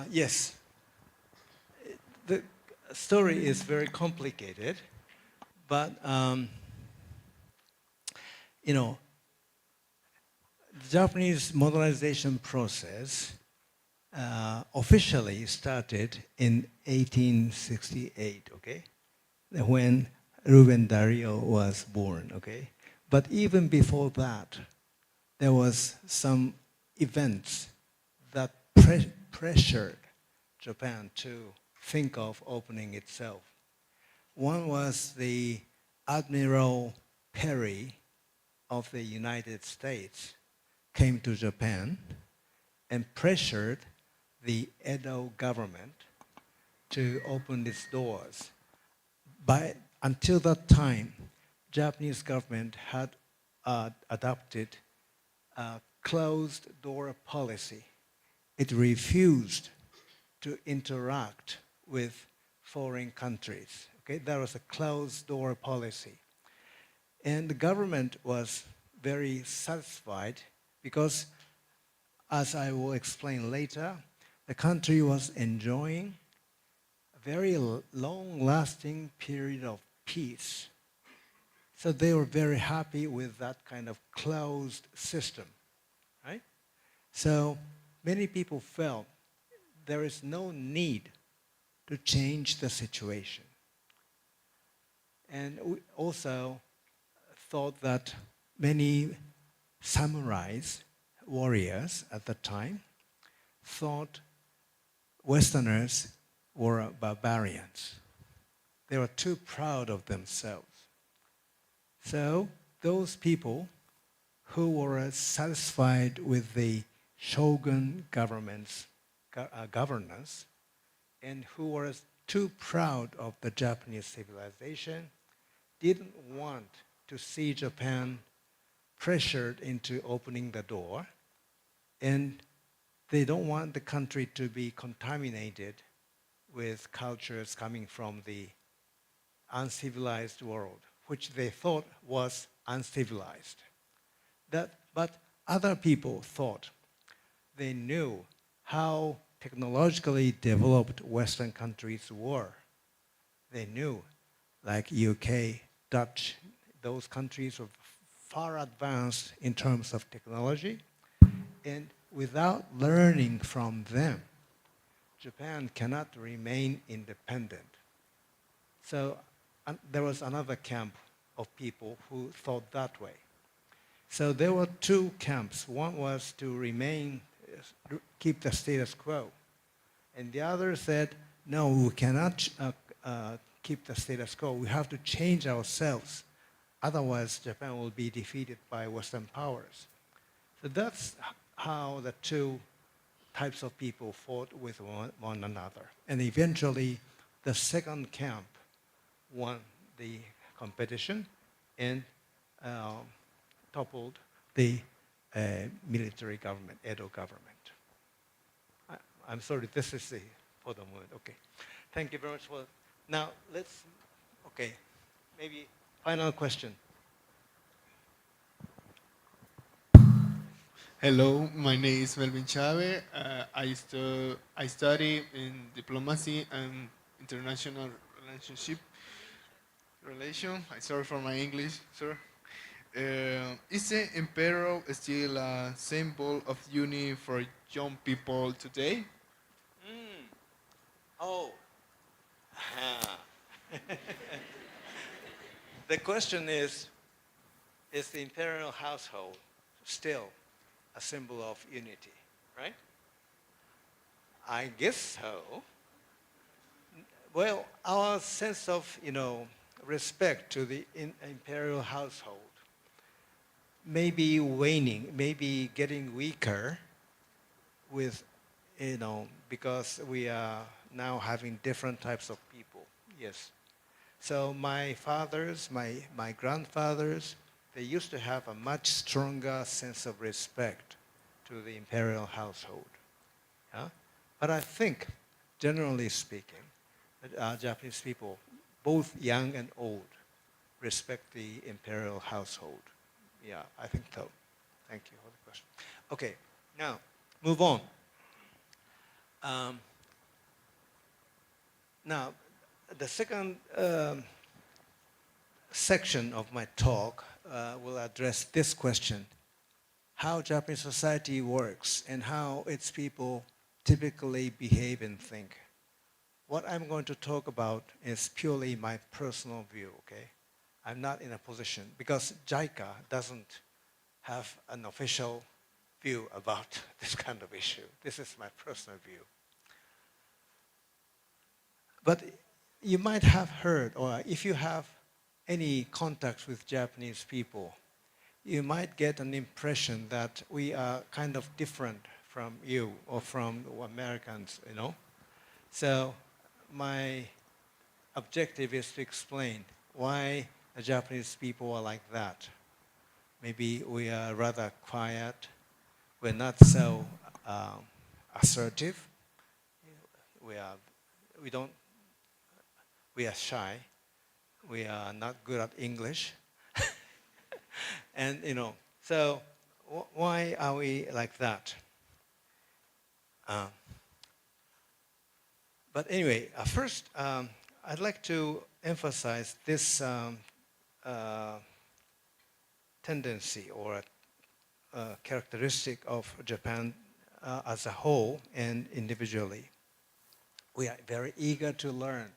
Yes. The story is very complicated, but you know, the Japanese modernization process officially started in 1868, okay, when Ruben Dario was born, okay. But even before that, there was some events that pressured Japan to think of opening itself. One was the Admiral Perry of the United States came to Japan and pressured the Edo government to open its doors. Until that time, Japanese government had adopted a closed door policy. It refused to interact with foreign countries. Okay, that was a closed door policy. And the government was very satisfied because, as I will explain later, the country was enjoying a very long-lasting period of peace. So they were very happy with that kind of closed system, right? So many people felt there is no need to change the situation. And we also thought that many samurais, warriors at the time, thought Westerners were barbarians. They were too proud of themselves. So those people who were satisfied with the shogun government's governance and who were too proud of the Japanese civilization didn't want to see Japan pressured into opening the door, and they don't want the country to be contaminated with cultures coming from the uncivilized world, which they thought was uncivilized. But other people thought they knew how technologically developed Western countries were. They knew, like UK, Dutch, those countries were far advanced in terms of technology, and without learning from them, Japan cannot remain independent. So there was another camp of people who thought that way. So there were two camps. One was to remain, keep the status quo. And the other said, no, we cannot keep the status quo. We have to change ourselves. Otherwise, Japan will be defeated by Western powers. So that's how the two types of people fought with one another. And eventually, the second camp won the competition and toppled the military government, Edo government. I'm sorry, this is for the moment. Okay. Thank you very much for. Now, let's, okay, maybe final question. Hello, my name is Melvin Chave. I study in diplomacy and international relation. I'm sorry for my English, sir. Is the emperor still a symbol of unity for young people today? Oh. The question is the imperial household still a symbol of unity, right? I guess so. Well, our sense of, respect to the imperial household may be waning, may be getting weaker with, because we are now having different types of people, yes. So my fathers, my grandfathers, they used to have a much stronger sense of respect to the imperial household. Yeah? But I think, generally speaking, that Japanese people, both young and old, respect the imperial household. Yeah, I think so. Thank you for the question. Okay, now, move on. Now, the second section of my talk will address this question: how Japanese society works and how its people typically behave and think. What I'm going to talk about is purely my personal view, okay? I'm not in a position, because JICA doesn't have an official view about this kind of issue. This is my personal view. But you might have heard, or if you have any contact with Japanese people, you might get an impression that we are kind of different from you or from Americans, So my objective is to explain why the Japanese people are like that. Maybe we are rather quiet, we're not so assertive, we are shy, we are not good at English. And, so why are we like that? But anyway, first, I'd like to emphasize this tendency or characteristic of Japan as a whole and individually. We are very eager to learn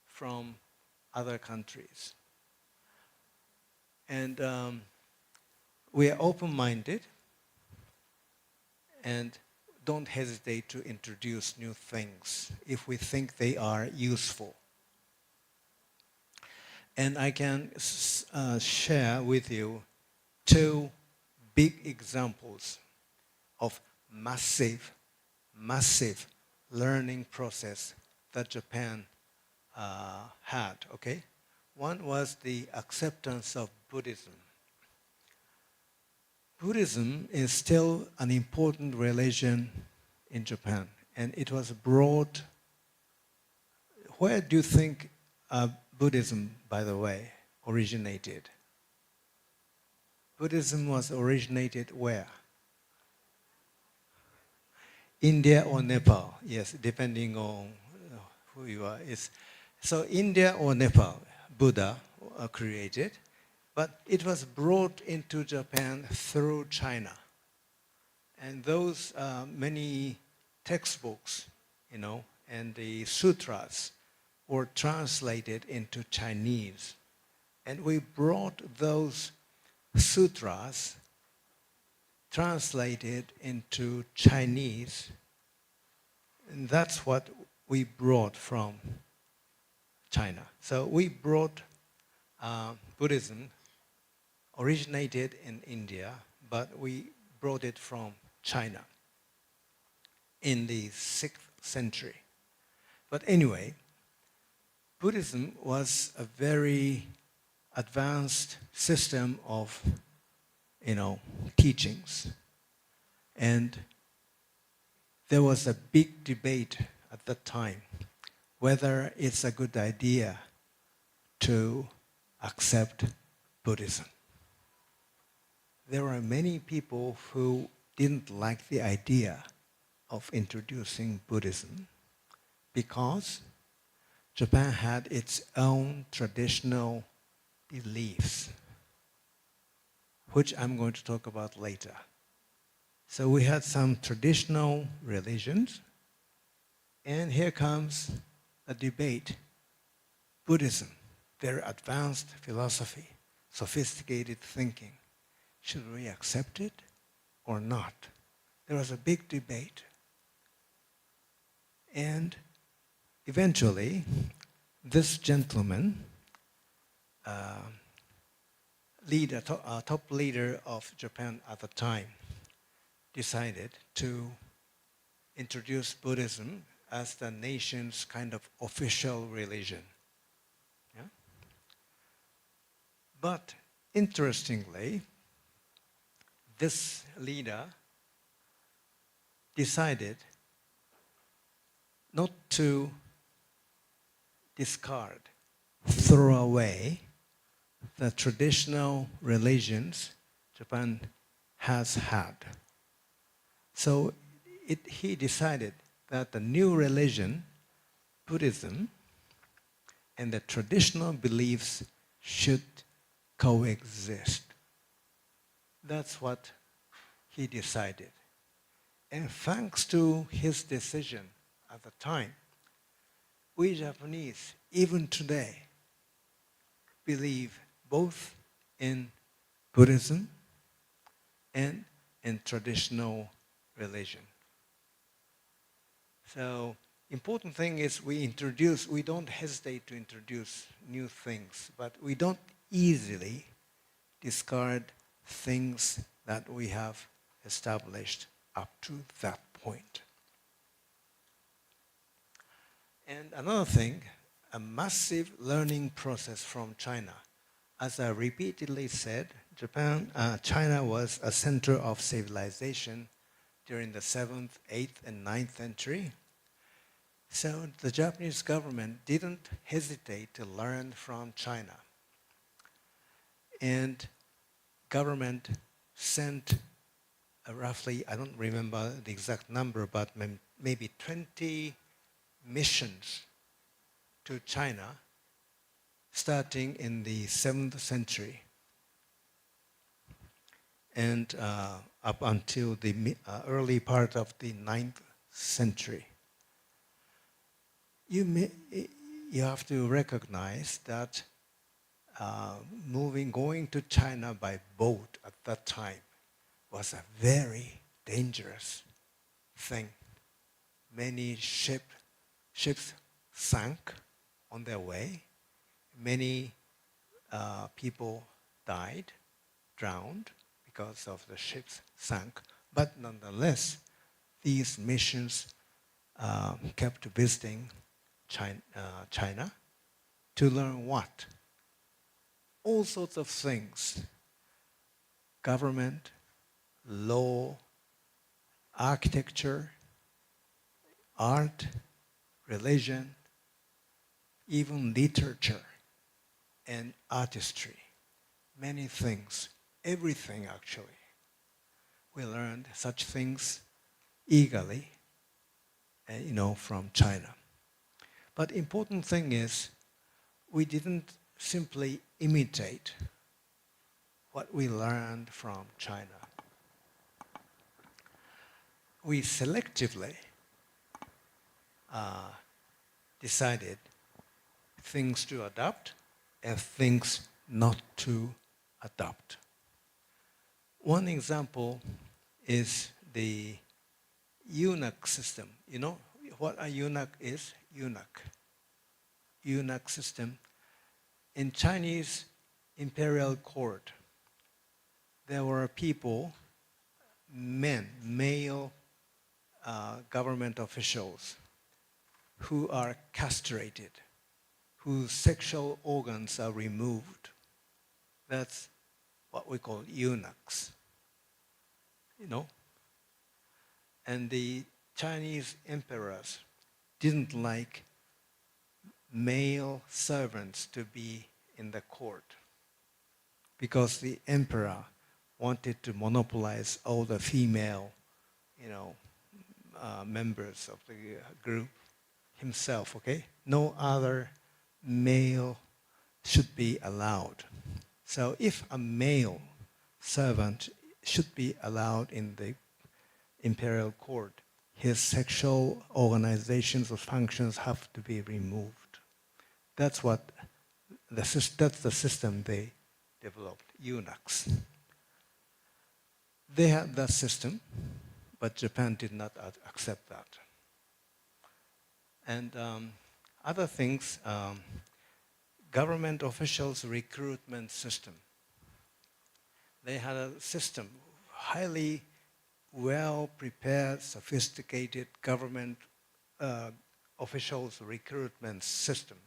from other countries. And we are open-minded and don't hesitate to introduce new things if we think they are useful. And I can share with you two big examples of massive learning process that Japan had, okay? One was the acceptance of Buddhism. Buddhism is still an important religion in Japan, and it was brought. Where do you think Buddhism, by the way, originated? Buddhism was originated where? India or Nepal? Yes, depending on who you are. So India or Nepal, Buddha created. But it was brought into Japan through China. And those many textbooks, and the sutras were translated into Chinese. And we brought those sutras translated into Chinese. And that's what we brought from China. So we brought Buddhism originated in India, but we brought it from China in the 6th century. But anyway, Buddhism was a very advanced system of, teachings. And there was a big debate at that time whether it's a good idea to accept Buddhism. There were many people who didn't like the idea of introducing Buddhism because Japan had its own traditional beliefs, which I'm going to talk about later. So we had some traditional religions, and here comes a debate. Buddhism, very advanced philosophy, sophisticated thinking. Should we accept it or not? There was a big debate. And eventually, this gentleman, top leader of Japan at the time, decided to introduce Buddhism as the nation's kind of official religion. Yeah? But interestingly, this leader decided not to discard, throw away the traditional religions Japan has had. So he decided that the new religion, Buddhism, and the traditional beliefs should coexist. That's what he decided. And thanks to his decision at the time, we Japanese, even today, believe both in Buddhism and in traditional religion. So, important thing is we don't hesitate to introduce new things, but we don't easily discard things that we have established up to that point. And another thing, a massive learning process from China. As I repeatedly said, China was a center of civilization during the 7th, 8th, and 9th century. So the Japanese government didn't hesitate to learn from China. And government sent roughly, I don't remember the exact number, but maybe 20 missions to China starting in the 7th century and up until the early part of the 9th century. You have to recognize that going to China by boat at that time was a very dangerous thing. Many ships sank on their way. Many people died, drowned because of the ships sank. But nonetheless, these missions kept visiting China to learn what? All sorts of things. Government, law, architecture, art, religion, even literature and artistry. Many things, everything actually. We learned such things eagerly, from China. But important thing is, we didn't simply imitate what we learned from China. We selectively decided things to adopt and things not to adopt. One example is the eunuch system. You know what a eunuch is? Eunuch system. In Chinese imperial court, there were people, male government officials who are castrated, whose sexual organs are removed. That's what we call eunuchs, you know. And the Chinese emperors didn't like male servants to be in the court because the emperor wanted to monopolize all the female, you know, members of the group himself, okay? No other male should be allowed. So if a male servant should be allowed in the imperial court, his sexual organizations or functions have to be removed. That's what that's the system they developed, eunuchs. They had that system, but Japan did not accept that. And other things, government officials' recruitment system. They had a system, highly well-prepared, sophisticated government officials' recruitment system.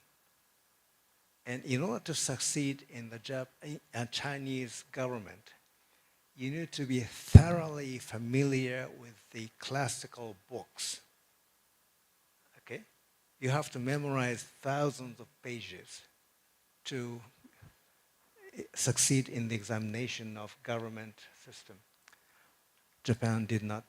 And in order to succeed in the Chinese government, you need to be thoroughly familiar with the classical books. Okay? You have to memorize thousands of pages to succeed in the examination of government system. Japan did not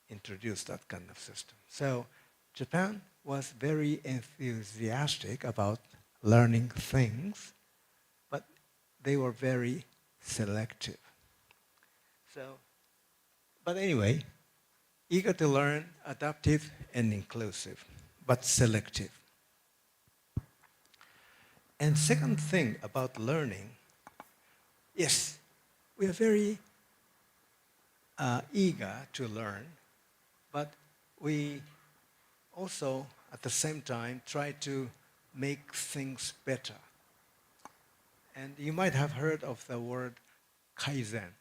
introduce that kind of system. So Japan was very enthusiastic about learning things, but they were very selective. So, but anyway, eager to learn, adaptive and inclusive, but selective. And second thing about learning, yes, we are very eager to learn, but we also at the same time try to make things better. And you might have heard of the word kaizen.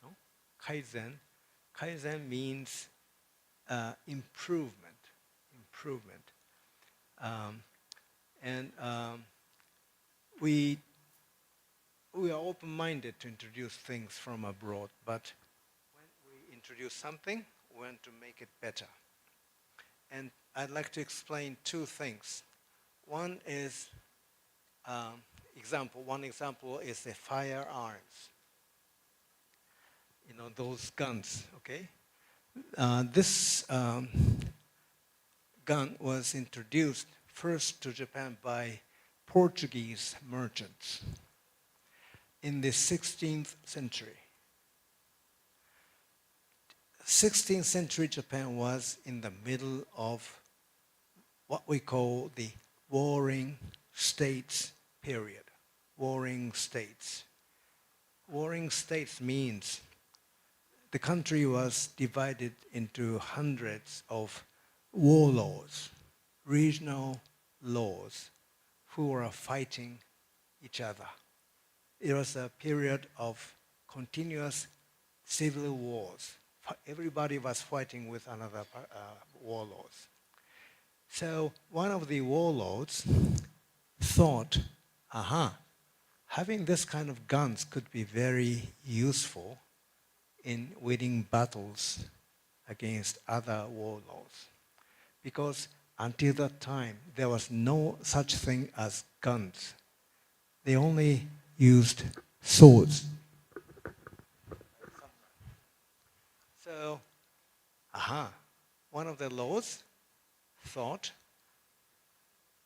No? Kaizen means improvement. We are open-minded to introduce things from abroad, but when we introduce something, we want to make it better. And I'd like to explain two things. One is One example is the firearms. You know, those guns, okay? This gun was introduced first to Japan by Portuguese merchants in the 16th century. 16th century Japan was in the middle of what we call the warring states period. Warring states. Warring states means the country was divided into hundreds of warlords, regional lords, who were fighting each other. It was a period of continuous civil wars. Everybody was fighting with another warlords. So one of the warlords thought, having this kind of guns could be very useful in winning battles against other warlords. Because until that time, there was no such thing as guns. They only used swords. So, one of the lords thought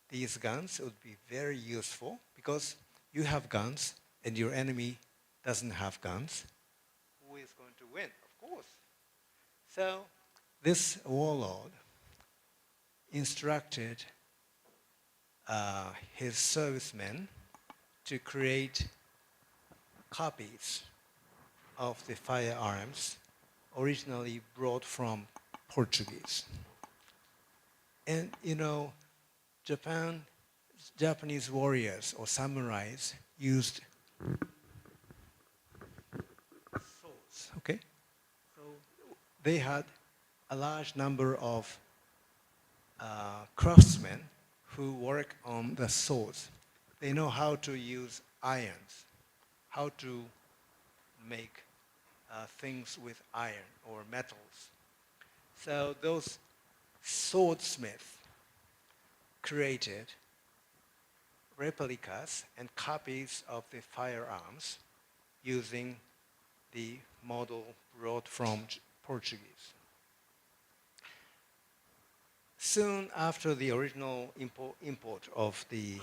these guns would be very useful because you have guns and your enemy doesn't have guns. Who is going to win? Of course. So this warlord instructed his servicemen to create copies of the firearms originally brought from Portuguese. And you know, Japanese warriors or samurais used swords, okay? So they had a large number of craftsmen who work on the swords. They know how to use irons, how to make things with iron or metals. So those swordsmiths created replicas and copies of the firearms using the model brought from Portuguese. Soon after the original import of the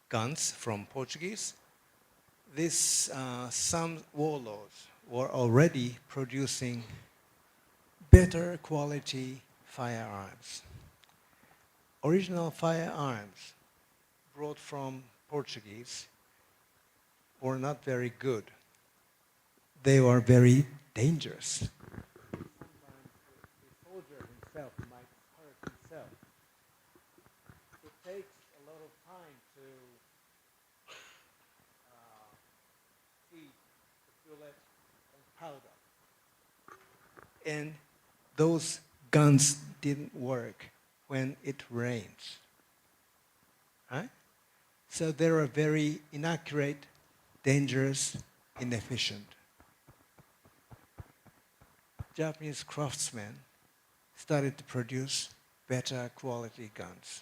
guns from Portuguese, some warlords were already producing better quality firearms. Original firearms brought from Portuguese were not very good. They were very dangerous. Sometimes the soldier himself might hurt himself. It takes a lot of time to feed the bullet and powder. And those guns didn't work when it rains. Right? So they were very inaccurate, dangerous, inefficient. Japanese craftsmen started to produce better quality guns.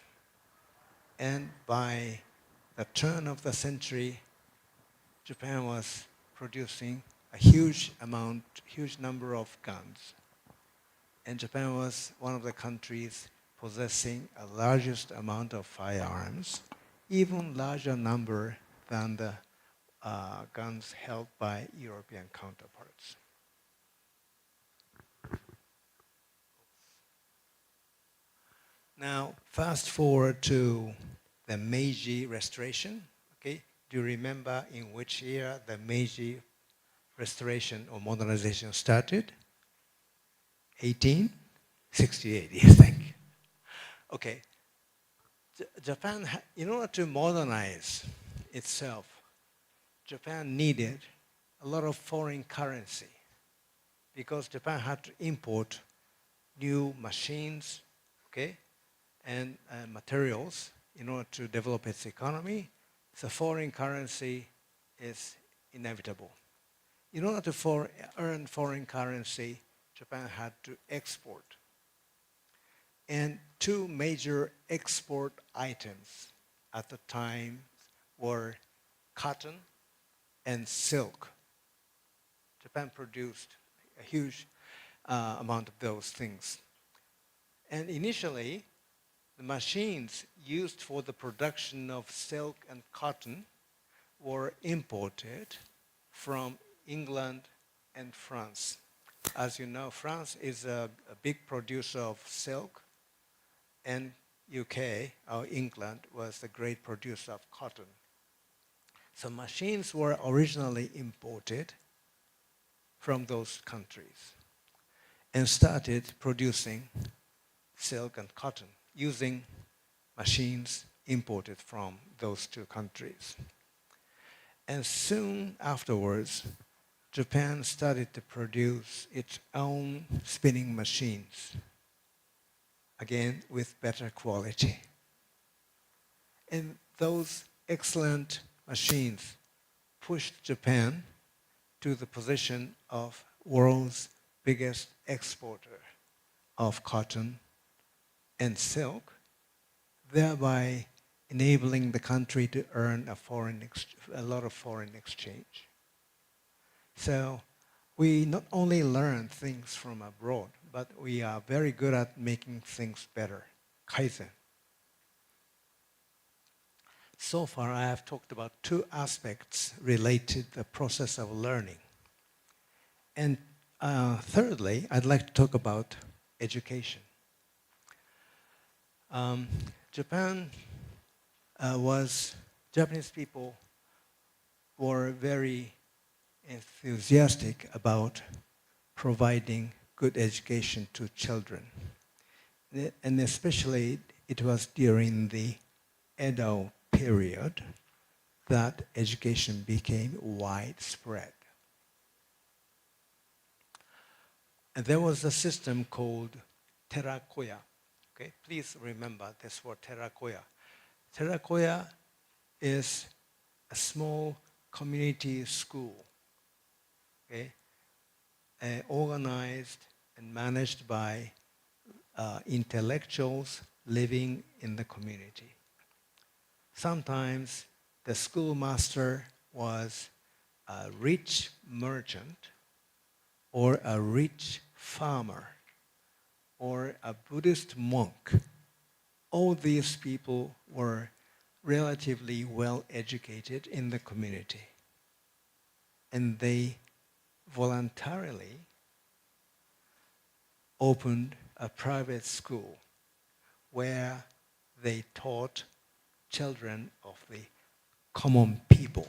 And by the turn of the century, Japan was producing a huge number of guns. And Japan was one of the countries possessing a largest amount of firearms, even larger number than the guns held by European counterparts. Now, fast forward to the Meiji Restoration. Okay, do you remember in which year the Meiji Restoration or modernization started? 1868. Yes, thank you. Okay, Japan, in order to modernize itself, Japan needed a lot of foreign currency because Japan had to import new machines, okay, and materials in order to develop its economy. So foreign currency is inevitable. In order to earn foreign currency, Japan had to export. And two major export items at the time were cotton and silk. Japan produced a huge amount of those things. And initially, the machines used for the production of silk and cotton were imported from England and France. As you know, France is a big producer of silk, and UK, or England, was the great producer of cotton. So machines were originally imported from those countries and started producing silk and cotton using machines imported from those two countries. And soon afterwards, Japan started to produce its own spinning machines, again with better quality. And those excellent machines pushed Japan to the position of world's biggest exporter of cotton and silk, thereby enabling the country to earn a lot of foreign exchange. So we not only learn things from abroad, but we are very good at making things better, kaizen. So far, I have talked about two aspects related to the process of learning. And thirdly, I'd like to talk about education. Japanese people were very enthusiastic about providing good education to children. And especially it was during the Edo period that education became widespread. And there was a system called Terakoya. Okay, please remember this word Terakoya. Terakoya is a small community school, okay, organized and managed by intellectuals living in the community. Sometimes the schoolmaster was a rich merchant or a rich farmer or a Buddhist monk. All these people were relatively well educated in the community. And they voluntarily opened a private school where they taught children of the common people.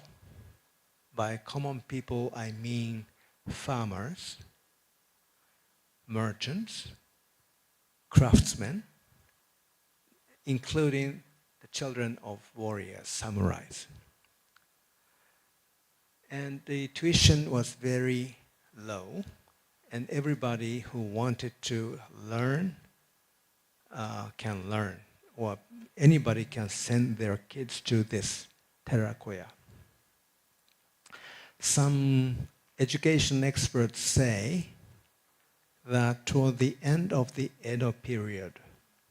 By common people, I mean farmers, merchants, craftsmen, including the children of warriors, samurais. And the tuition was very low, and everybody who wanted to learn can learn, or anybody can send their kids to this Terakoya. Some education experts say that toward the end of the Edo period,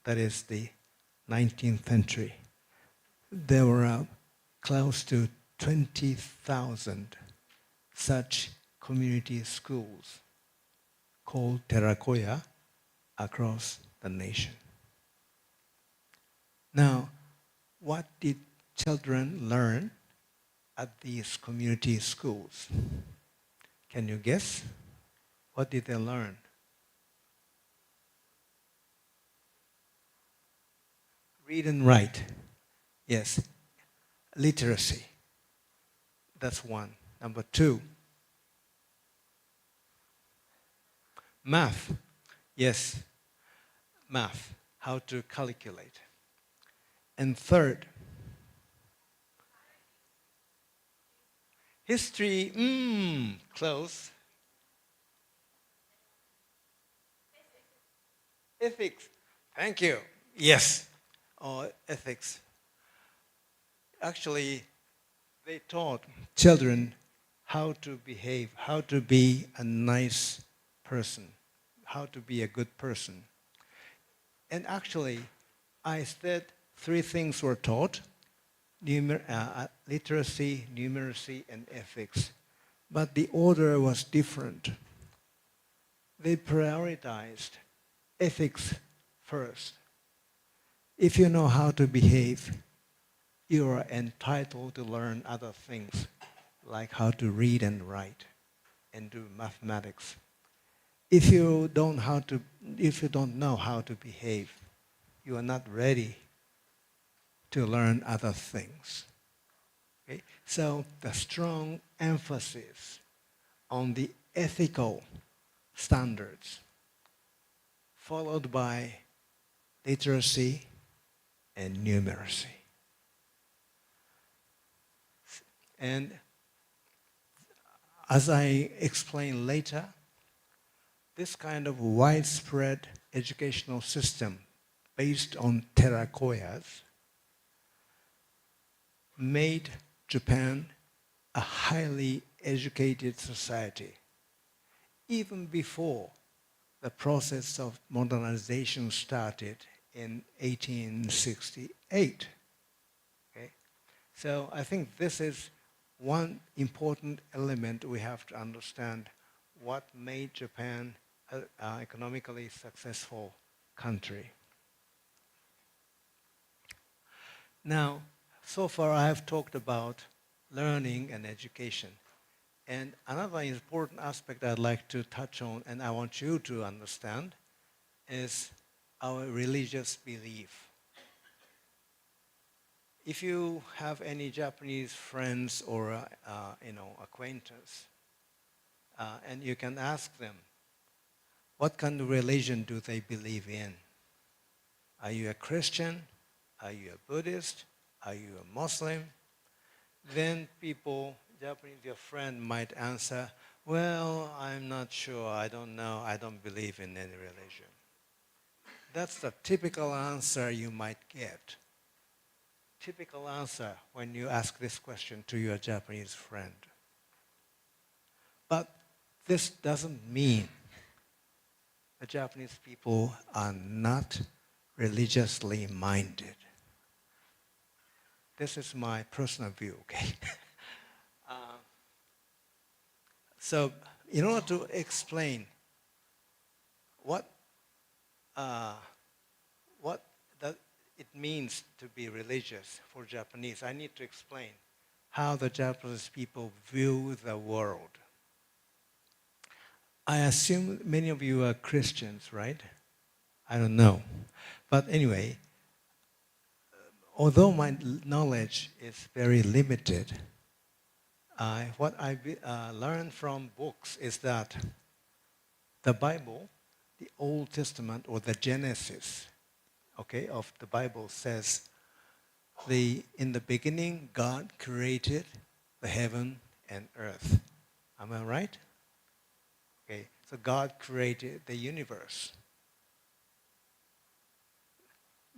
that is the 19th century, there were close to 20,000 such community schools called Terakoya across the nation. Now, what did children learn at these community schools? Can you guess? What did they learn? Read and write. Yes. Literacy. That's one. Number two. Math. Yes. Math. How to calculate. And third, history. Close. Ethics. Thank you. Yes. Ethics. Actually, they taught children how to behave, how to be a nice person, how to be a good person. And actually, I said 3 things were taught: literacy, numeracy, and ethics. But the order was different. They prioritized ethics first. If you know how to behave, you are entitled to learn other things, like how to read and write and do mathematics. If you don't know how to behave, you are not ready to learn other things. Okay? So the strong emphasis on the ethical standards, followed by literacy and numeracy. And as I explain later, this kind of widespread educational system based on Terakoyas made Japan a highly educated society, even before the process of modernization started in 1868. Okay? So I think this is one important element we have to understand what made Japan an economically successful country. Now, so far I have talked about learning and education. And another important aspect I'd like to touch on, and I want you to understand, is our religious belief. If you have any Japanese friends or acquaintance, and you can ask them, what kind of religion do they believe in? Are you a Christian? Are you a Buddhist? Are you a Muslim? Then people, Japanese, your friend might answer, Well, I'm not sure. I don't know. I don't believe in any religion. That's the typical answer you might get. Typical answer when you ask this question to your Japanese friend. But this doesn't mean the Japanese people are not religiously minded. This is my personal view, okay? So in order to explain what it means to be religious for Japanese, I need to explain how the Japanese people view the world. I assume many of you are Christians, right? I don't know. But anyway, although my knowledge is very limited, what I learned from books is that the Bible, the Old Testament or the Genesis, okay, of the Bible says, in the beginning God created the heaven and earth. Am I right? Okay, so God created the universe.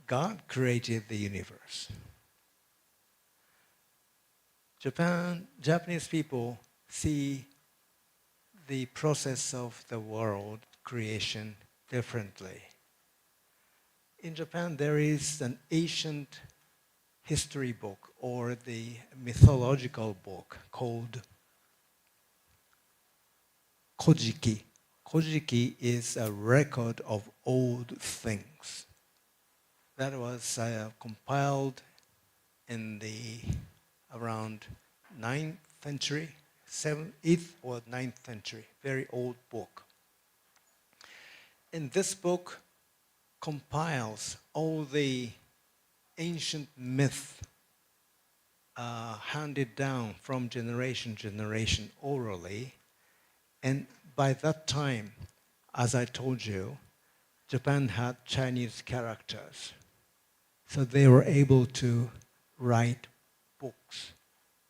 God created the universe. Japanese people see the process of the world creation differently. In Japan, there is an ancient history book or the mythological book called Kojiki. Kojiki is a record of old things that was compiled in the around 9th century, 8th or 9th century, very old book. And this book compiles all the ancient myths handed down from generation to generation orally. And by that time, as I told you, Japan had Chinese characters. So they were able to write books.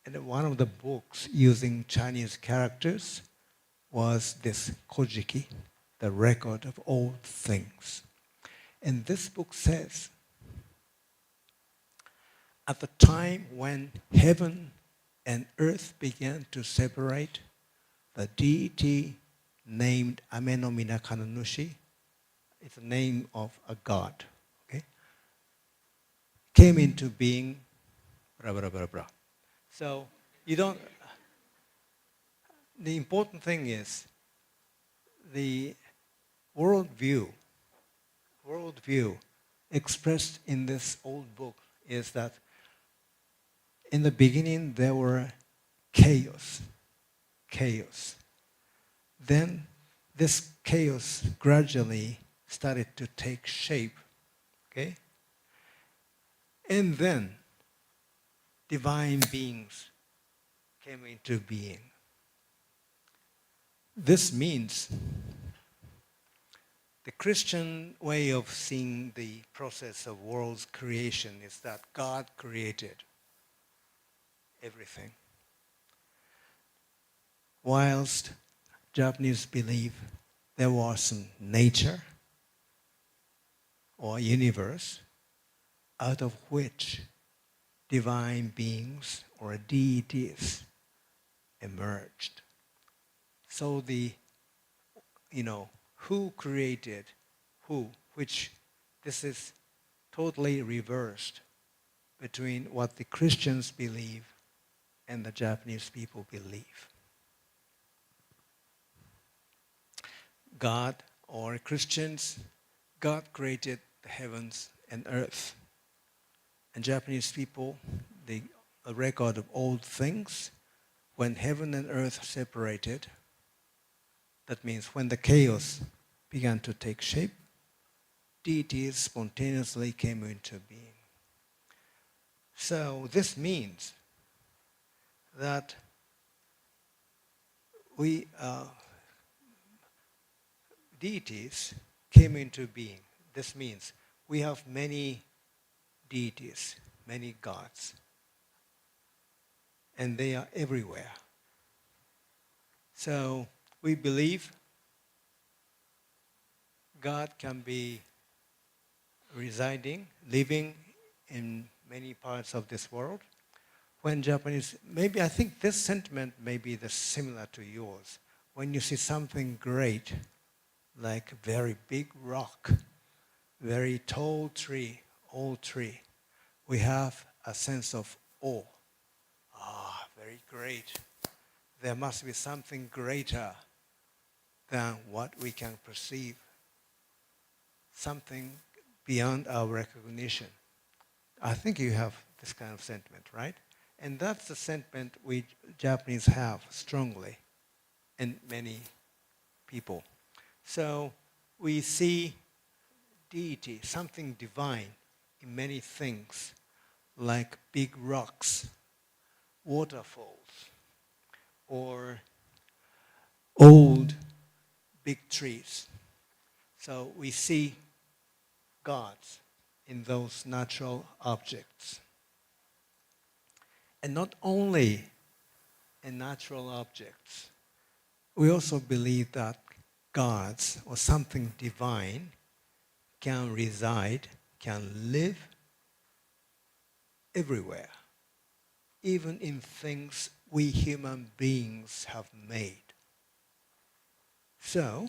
And one of the books using Chinese characters was this Kojiki, the record of old things. And this book says, at the time when heaven and earth began to separate, the deity named Ame no Minakananushi, it's the name of a god, okay, came into being, blah, blah, blah, blah. So you don't, the important thing is the worldview expressed in this old book is that in the beginning there were chaos. Then this chaos gradually started to take shape, okay? And then divine beings came into being. This means the Christian way of seeing the process of world's creation is that God created everything. Whilst Japanese believe there was some nature or universe out of which divine beings or deities emerged. So who created who, which this is totally reversed between what the Christians believe and the Japanese people believe. God or Christians, God created the heavens and earth. And Japanese people, the record of old things, when heaven and earth separated, that means when the chaos began to take shape, deities spontaneously came into being. So this means that deities came into being. This means we have many deities, many gods, and they are everywhere. So we believe God can be residing, living in many parts of this world. When Japanese, maybe I think this sentiment may be similar to yours. When you see something great, like a very big rock, very tall tree, old tree, we have a sense of awe. Ah, very great. There must be something greater than what we can perceive. Something beyond our recognition. I think you have this kind of sentiment, right? And that's the sentiment we Japanese have strongly in many people. So we see deity, something divine in many things, like big rocks, waterfalls, or old big trees. So we see gods in those natural objects. And not only in natural objects, we also believe that gods or something divine can reside, can live everywhere, even in things we human beings have made. So,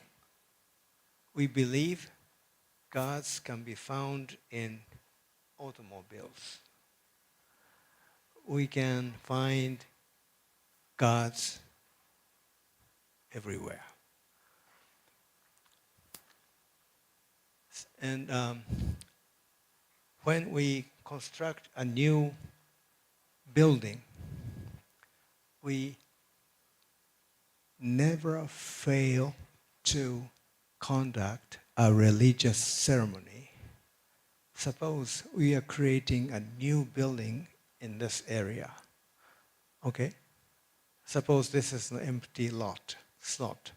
we believe gods can be found in automobiles. We can find gods everywhere. And when we construct a new building, we never fail to conduct a religious ceremony. Suppose we are creating a new building in this area. Okay? Suppose this is an empty slot.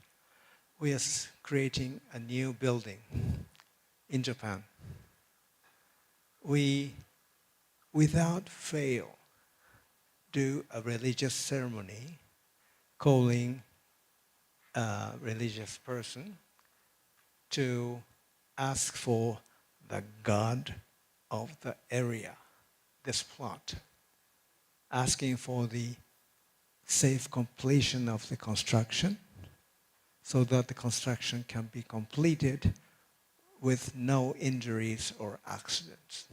We are creating a new building in Japan. We, without fail, do a religious ceremony calling a religious person to ask for the God of the area, this plot, asking for the safe completion of the construction so that the construction can be completed with no injuries or accidents.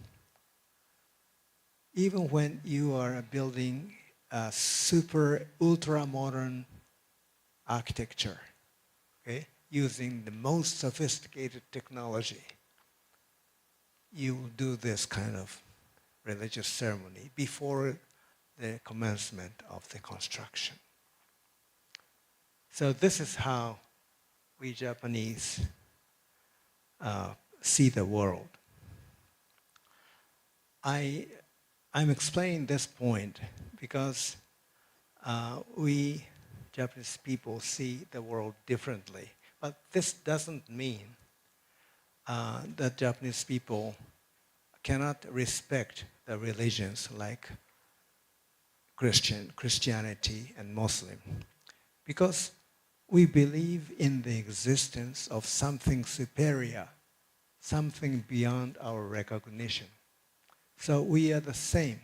Even when you are building a super ultra-modern architecture, okay, using the most sophisticated technology, you will do this kind of religious ceremony before the commencement of the construction. So this is how we Japanese see the world. I'm explaining this point because we Japanese people see the world differently. But this doesn't mean that Japanese people cannot respect the religions like Christianity and Muslim, because we believe in the existence of something superior, something beyond our recognition. So we are the same.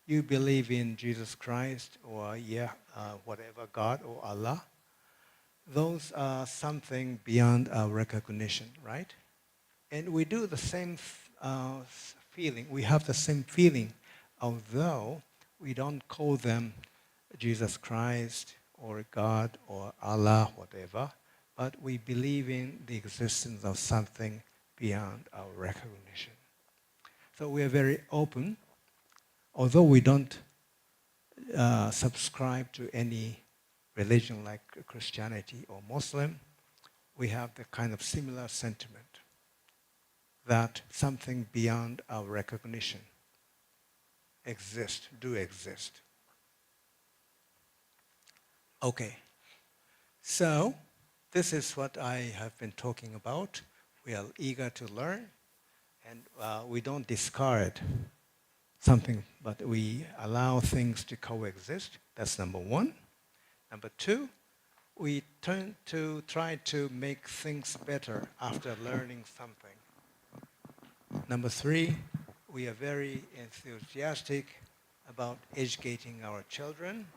You believe in Jesus Christ or whatever God or Allah. Those are something beyond our recognition, right? And we do the same feeling. We have the same feeling, although we don't call them Jesus Christ or God or Allah, whatever, but we believe in the existence of something beyond our recognition. So we are very open, although we don't subscribe to any religion like Christianity or Muslim, we have the kind of similar sentiment that something beyond our recognition do exist. Okay, so this is what I have been talking about. We are eager to learn, and we don't discard something, but we allow things to coexist. That's number one. Number two, we tend to try to make things better after learning something. Number 3, we are very enthusiastic about educating our children.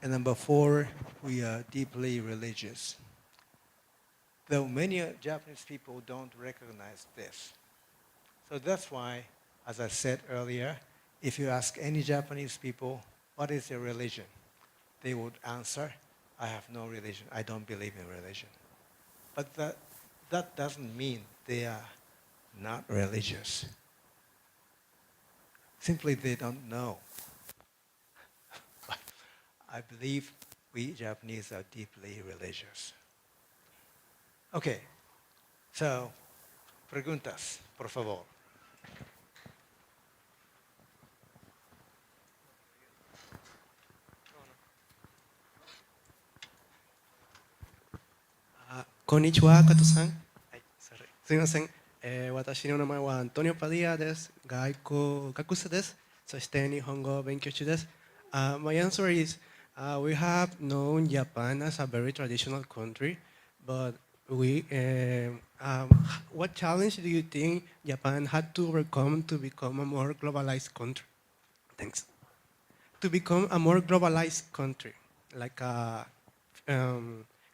And number 4, we are deeply religious. Though many Japanese people don't recognize this. So that's why, as I said earlier, if you ask any Japanese people, what is your religion? They would answer, I have no religion. I don't believe in religion. But that doesn't mean they are not religious. Simply they don't know. But I believe we Japanese are deeply religious. Okay, so, preguntas, por favor. Konnichiwa, Kato-san. すみません。私の名前はアントニオ・パディアです。外国学生です。そして日本語を勉強中です。My answer is, we have known Japan as a very traditional country, but what challenge do you think Japan had to overcome to become a more globalized country? Thanks. To become a more globalized country, like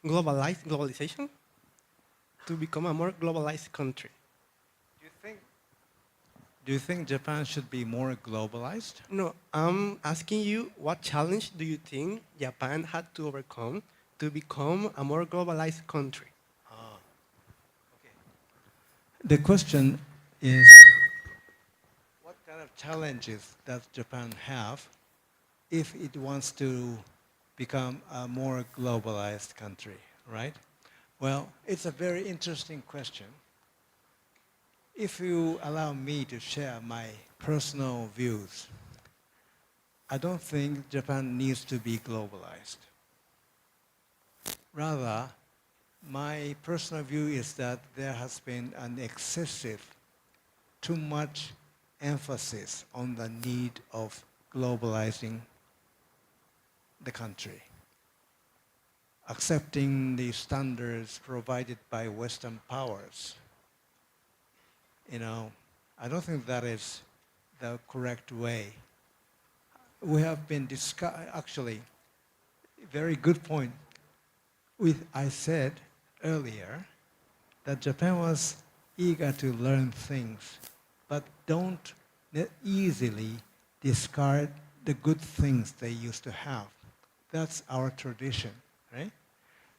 globalization? To become a more globalized country. Do you think Japan should be more globalized? No, I'm asking you, what challenge do you think Japan had to overcome to become a more globalized country? The question is, what kind of challenges does Japan have if it wants to become a more globalized country, right? Well, it's a very interesting question. If you allow me to share my personal views, I don't think Japan needs to be globalized. Rather, my personal view is that there has been an excessive, too much emphasis on the need of globalizing the country, accepting the standards provided by Western powers. You know, I don't think that is the correct way. We have been actually, very good point. I said earlier that Japan was eager to learn things, but don't easily discard the good things they used to have. That's our tradition, right?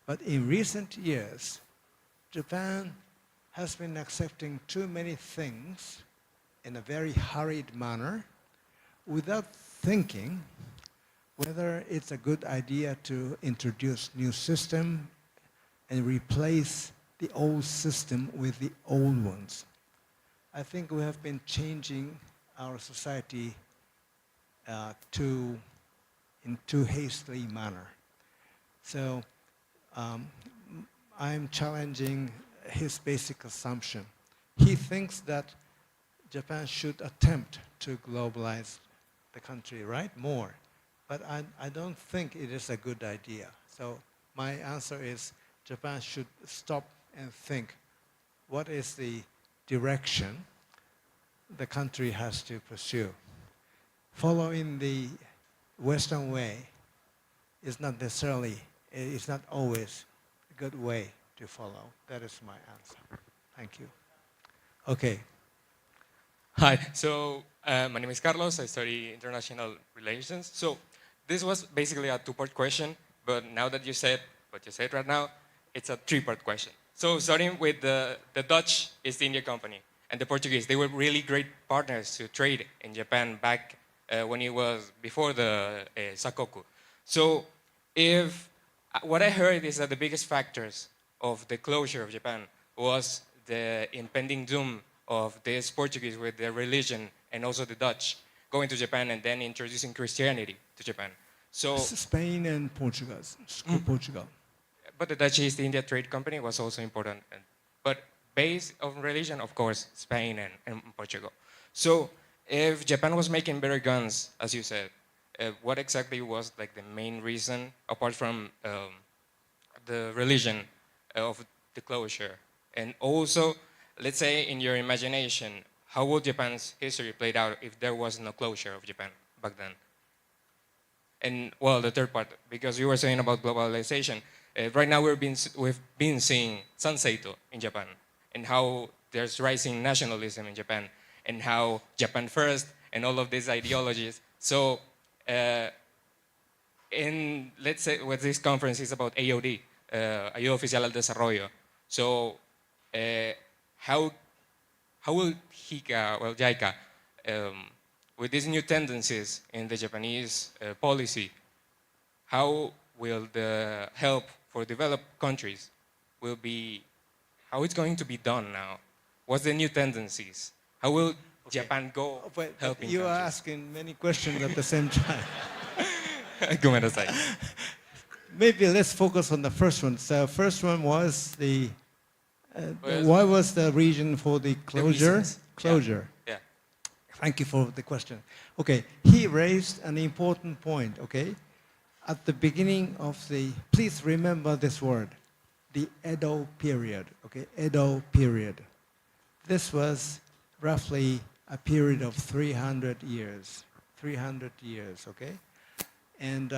But in recent years, Japan has been accepting too many things in a very hurried manner without thinking whether it's a good idea to introduce new system and replace the old system with the old ones. I think we have been changing our society in too hastily manner. So I'm challenging his basic assumption. He thinks that Japan should attempt to globalize the country, right? More. But I don't think it is a good idea. So my answer is Japan should stop and think, what is the direction the country has to pursue? Following the Western way is not necessarily, it's not always a good way to follow. That is my answer. Thank you. Okay. Hi, so my name is Carlos. I study international relations. So this was basically a two-part question, but now that you said what you said right now, it's a three-part question. So starting with the Dutch East India Company and the Portuguese, they were really great partners to trade in Japan back when it was before the Sakoku. So what I heard is that the biggest factors of the closure of Japan was the impending doom of this Portuguese with their religion and also the Dutch going to Japan and then introducing Christianity to Japan. So Spain and Portugal. Portugal. But the Dutch East India Trade Company was also important. But based on religion, of course, Spain and Portugal. So if Japan was making better guns, as you said, what exactly was like the main reason, apart from the religion of the closure? And also, let's say in your imagination, how would Japan's history played out if there was no closure of Japan back then? And well, the third part, because you were saying about globalization, right now we've been seeing Sanseido in Japan, and how there's rising nationalism in Japan, and how Japan first, and all of these ideologies. So, let's say what this conference is about AOD, Ayuda Oficial al Desarrollo. So, how will JICA, with these new tendencies in the Japanese policy, how will the help for developed countries how it's going to be done now? What's the new tendencies? How will Japan go helping You are countries? asking many questions at the same time. Gomennasai. Maybe let's focus on the first one. So first one was Well, why was the reason for the closure? reasons. Closure. Yeah. Thank you for the question. Okay, he raised an important point, okay? At the beginning of please remember this word, the Edo period, okay? Edo period. This was roughly a period of 300 years, okay? And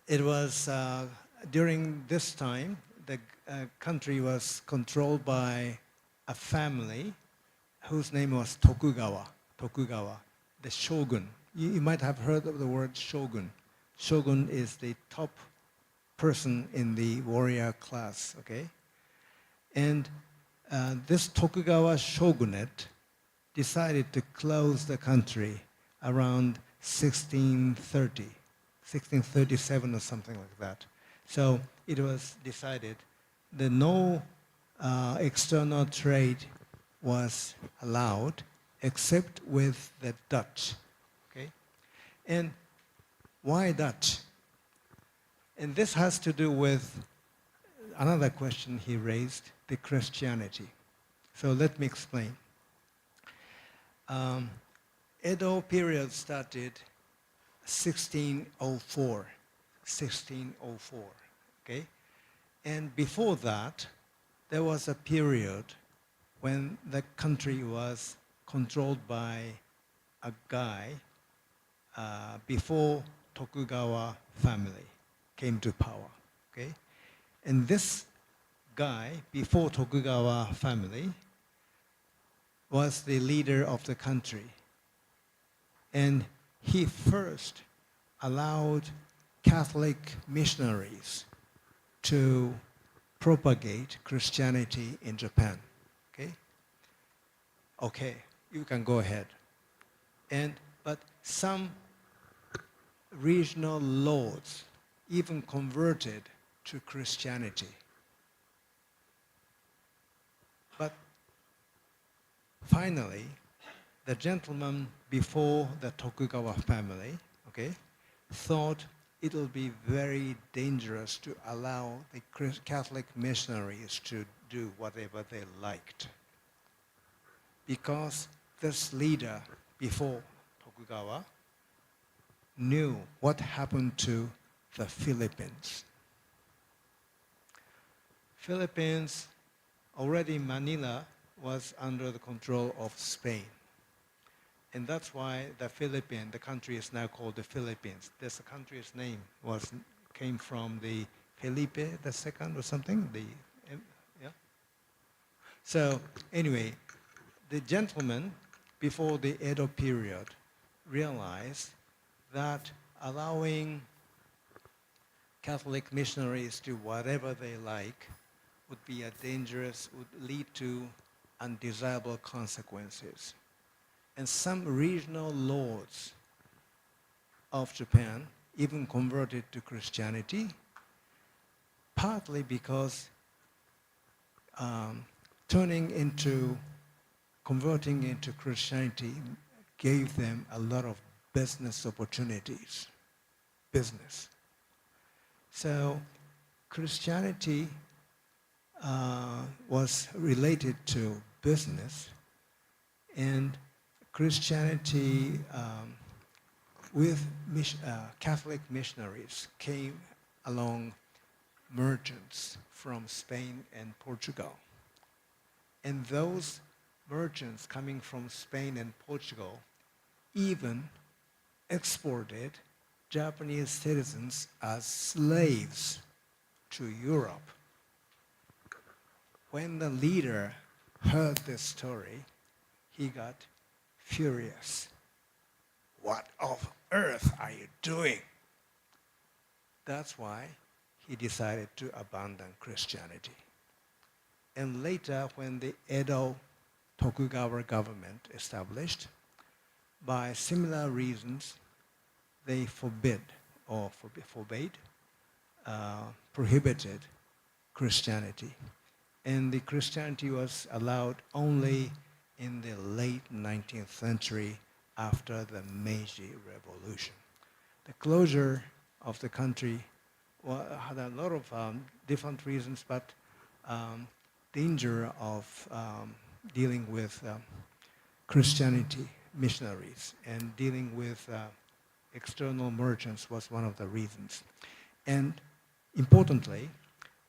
it was during this time, the country was controlled by a family whose name was Tokugawa, the shogun. You might have heard of the word shogun. Shogun is the top person in the warrior class, okay? And this Tokugawa shogunate decided to close the country around 1637 or something like that. So it was decided that no external trade was allowed except with the Dutch, okay? And why Dutch? And this has to do with another question he raised, the Christianity. So let me explain. Edo period started 1604, okay? And before that, there was a period when the country was controlled by a guy before Tokugawa family came to power, okay? And this guy before Tokugawa family was the leader of the country. And he first allowed Catholic missionaries to propagate Christianity in Japan, okay? Okay, you can go ahead. But some regional lords even converted to Christianity. But finally, the gentleman before the Tokugawa family, okay, thought it will be very dangerous to allow the Catholic missionaries to do whatever they liked. Because this leader before Tokugawa knew what happened to the Philippines. Philippines, already Manila was under the control of Spain. And that's why the country is now called the Philippines. This country's name came from the Felipe II or something. Yeah. So anyway, the gentleman before the Edo period realized that allowing Catholic missionaries to whatever they like would lead to undesirable consequences. And some regional lords of Japan even converted to Christianity, partly because converting into Christianity gave them a lot of business opportunities. Business. So Christianity was related to business, and Christianity with Catholic missionaries came along merchants from Spain and Portugal. And those merchants coming from Spain and Portugal even exported Japanese citizens as slaves to Europe. When the leader heard this story, he got furious. What on earth are you doing? That's why he decided to abandon Christianity. And later, when the Edo Tokugawa government established, by similar reasons, they prohibited Christianity. And the Christianity was allowed only in the late 19th century after the Meiji Revolution. The closure of the country had a lot of different reasons, but danger of dealing with Christianity missionaries and dealing with external merchants was one of the reasons. And importantly,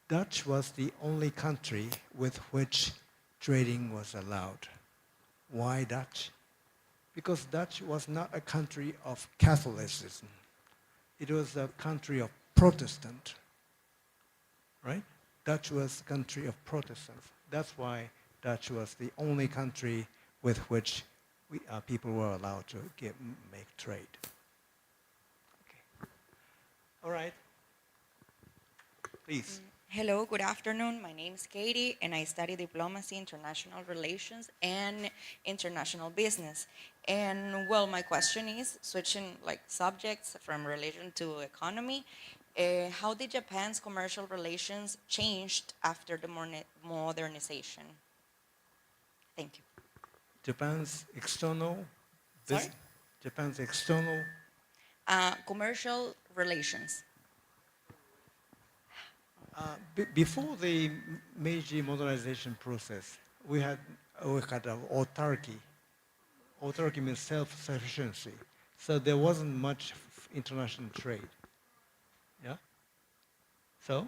Dutch was the only country with which trading was allowed. Why Dutch? Because Dutch was not a country of Catholicism. It was a country of Protestant, right? Dutch was a country of Protestants. That's why Dutch was the only country with which people were allowed to make trade. Okay. All right. Please. Hello, good afternoon. My name is Katie, and I study diplomacy, international relations, and international business. And well, my question is, switching subjects from religion to economy, how did Japan's commercial relations changed after the modernization? Thank you. Japan's external. Sorry? Japan's external. Commercial relations. Before the Meiji modernization process, we had autarky. Autarky means self-sufficiency. So there wasn't much international trade. Yeah? So?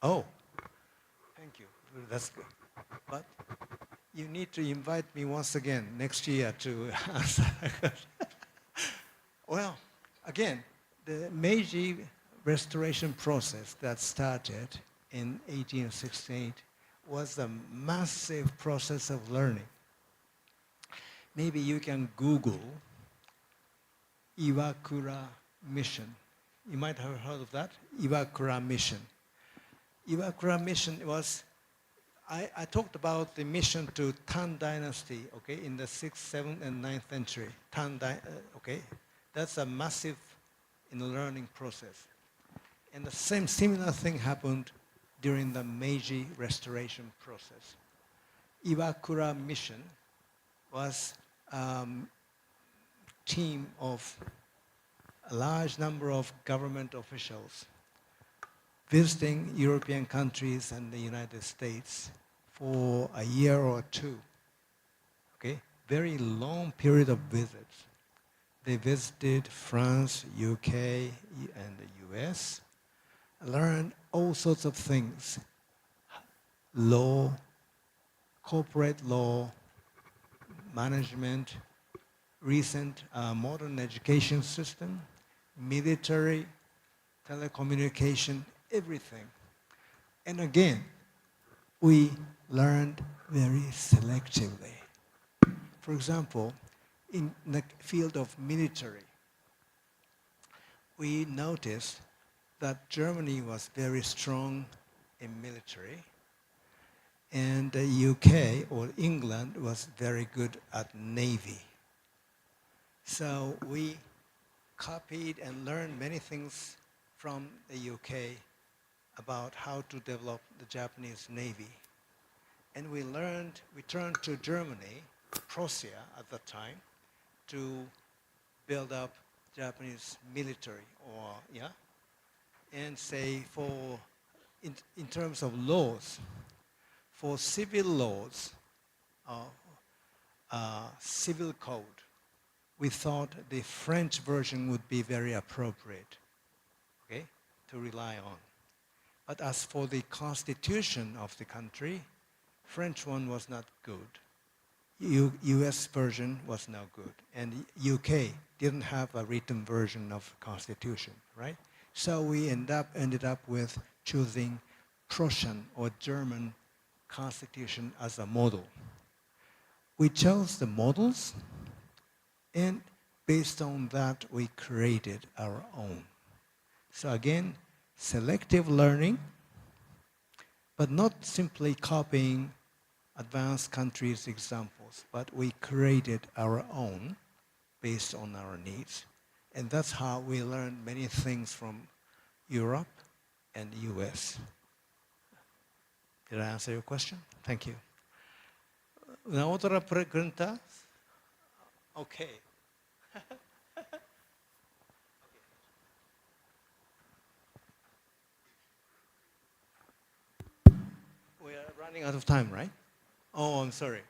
Oh, thank you. That's good. But you need to invite me once again next year to answer. Well, again, the Meiji restoration process that started in 1868 was a massive process of learning. Maybe you can Google Iwakura Mission. You might have heard of that, Iwakura Mission. Iwakura Mission was, I talked about the mission to Tang Dynasty, okay, in the 6th, 7th, and 9th century. Okay, that's a massive learning process. And the similar thing happened during the Meiji restoration process. Iwakura Mission was a team of a large number of government officials visiting European countries and the United States for a year or two. Okay, very long period of visits. They visited France, UK, and the US, learned all sorts of things. Law, corporate law, management, recent modern education system, military, telecommunication, everything. And again, we learned very selectively. For example, in the field of military, we noticed that Germany was very strong in military, and the UK or England was very good at navy. So we copied and learned many things from the UK about how to develop the Japanese Navy. And we turned to Germany, Prussia at the time, to build up Japanese military, and say in terms of laws, for civil laws, civil code, we thought the French version would be very appropriate, okay, to rely on. But as for the constitution of the country, French one was not good. US version was no good. And UK didn't have a written version of constitution, right? So we ended up with choosing Prussian or German constitution as a model. We chose the models, and based on that, we created our own. So again, selective learning, but not simply copying advanced countries' examples, but we created our own based on our needs. And that's how we learned many things from Europe and US. Did I answer your question? Thank you. ¿Una otra pregunta? Okay. We are running out of time, right? Oh, I'm sorry.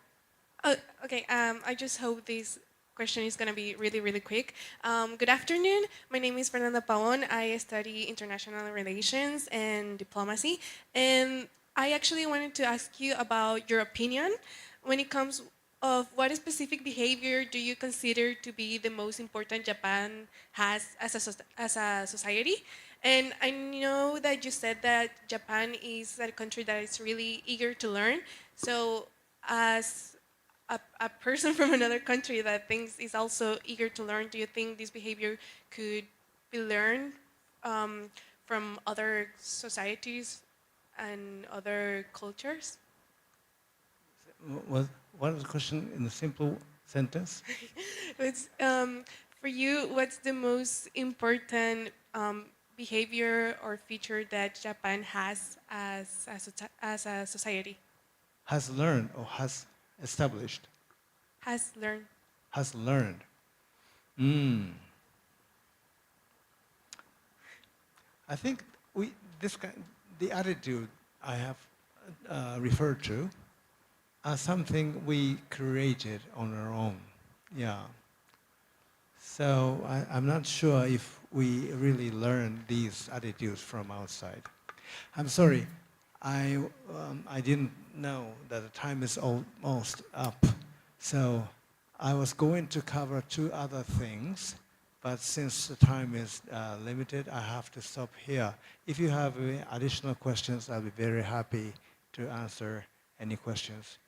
Okay, I just hope this question is going to be really, really quick. Good afternoon. My name is Fernanda Pavon. I study international relations and diplomacy. And I actually wanted to ask you about your opinion when it comes of what specific behavior do you consider to be the most important Japan has as a society? And I know that you said that Japan is a country that is really eager to learn. So as a person from another country that thinks is also eager to learn, do you think this behavior could be learned from other societies and other cultures? What was the question in a simple sentence? It's, for you, what's the most important behavior or feature that Japan has as a society? Has learned or has established? Has learned. Has learned. I think the attitude I have referred to are something we created on our own. Yeah. So I'm not sure if we really learn these attitudes from outside. I'm sorry. I didn't know that the time is almost up. So I was going to cover two other things, but since the time is limited, I have to stop here. If you have additional questions, I'll be very happy to answer any questions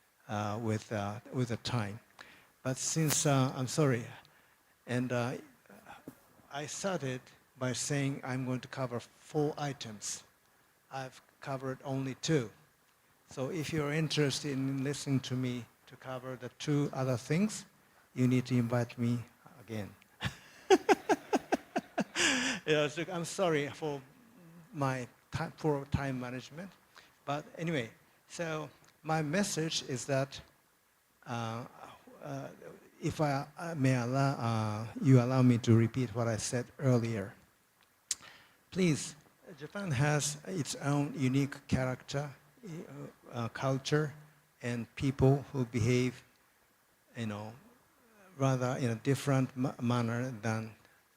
with the time. But since, I'm sorry, and I started by saying I'm going to cover 4 items. I've covered only 2. So if you're interested in listening to me to cover the 2 other things, you need to invite me again. Yeah, so I'm sorry for my poor time management. But anyway, so my message is that if I may you allow me to repeat what I said earlier. Please, Japan has its own unique character, culture, and people who behave, rather in a different manner than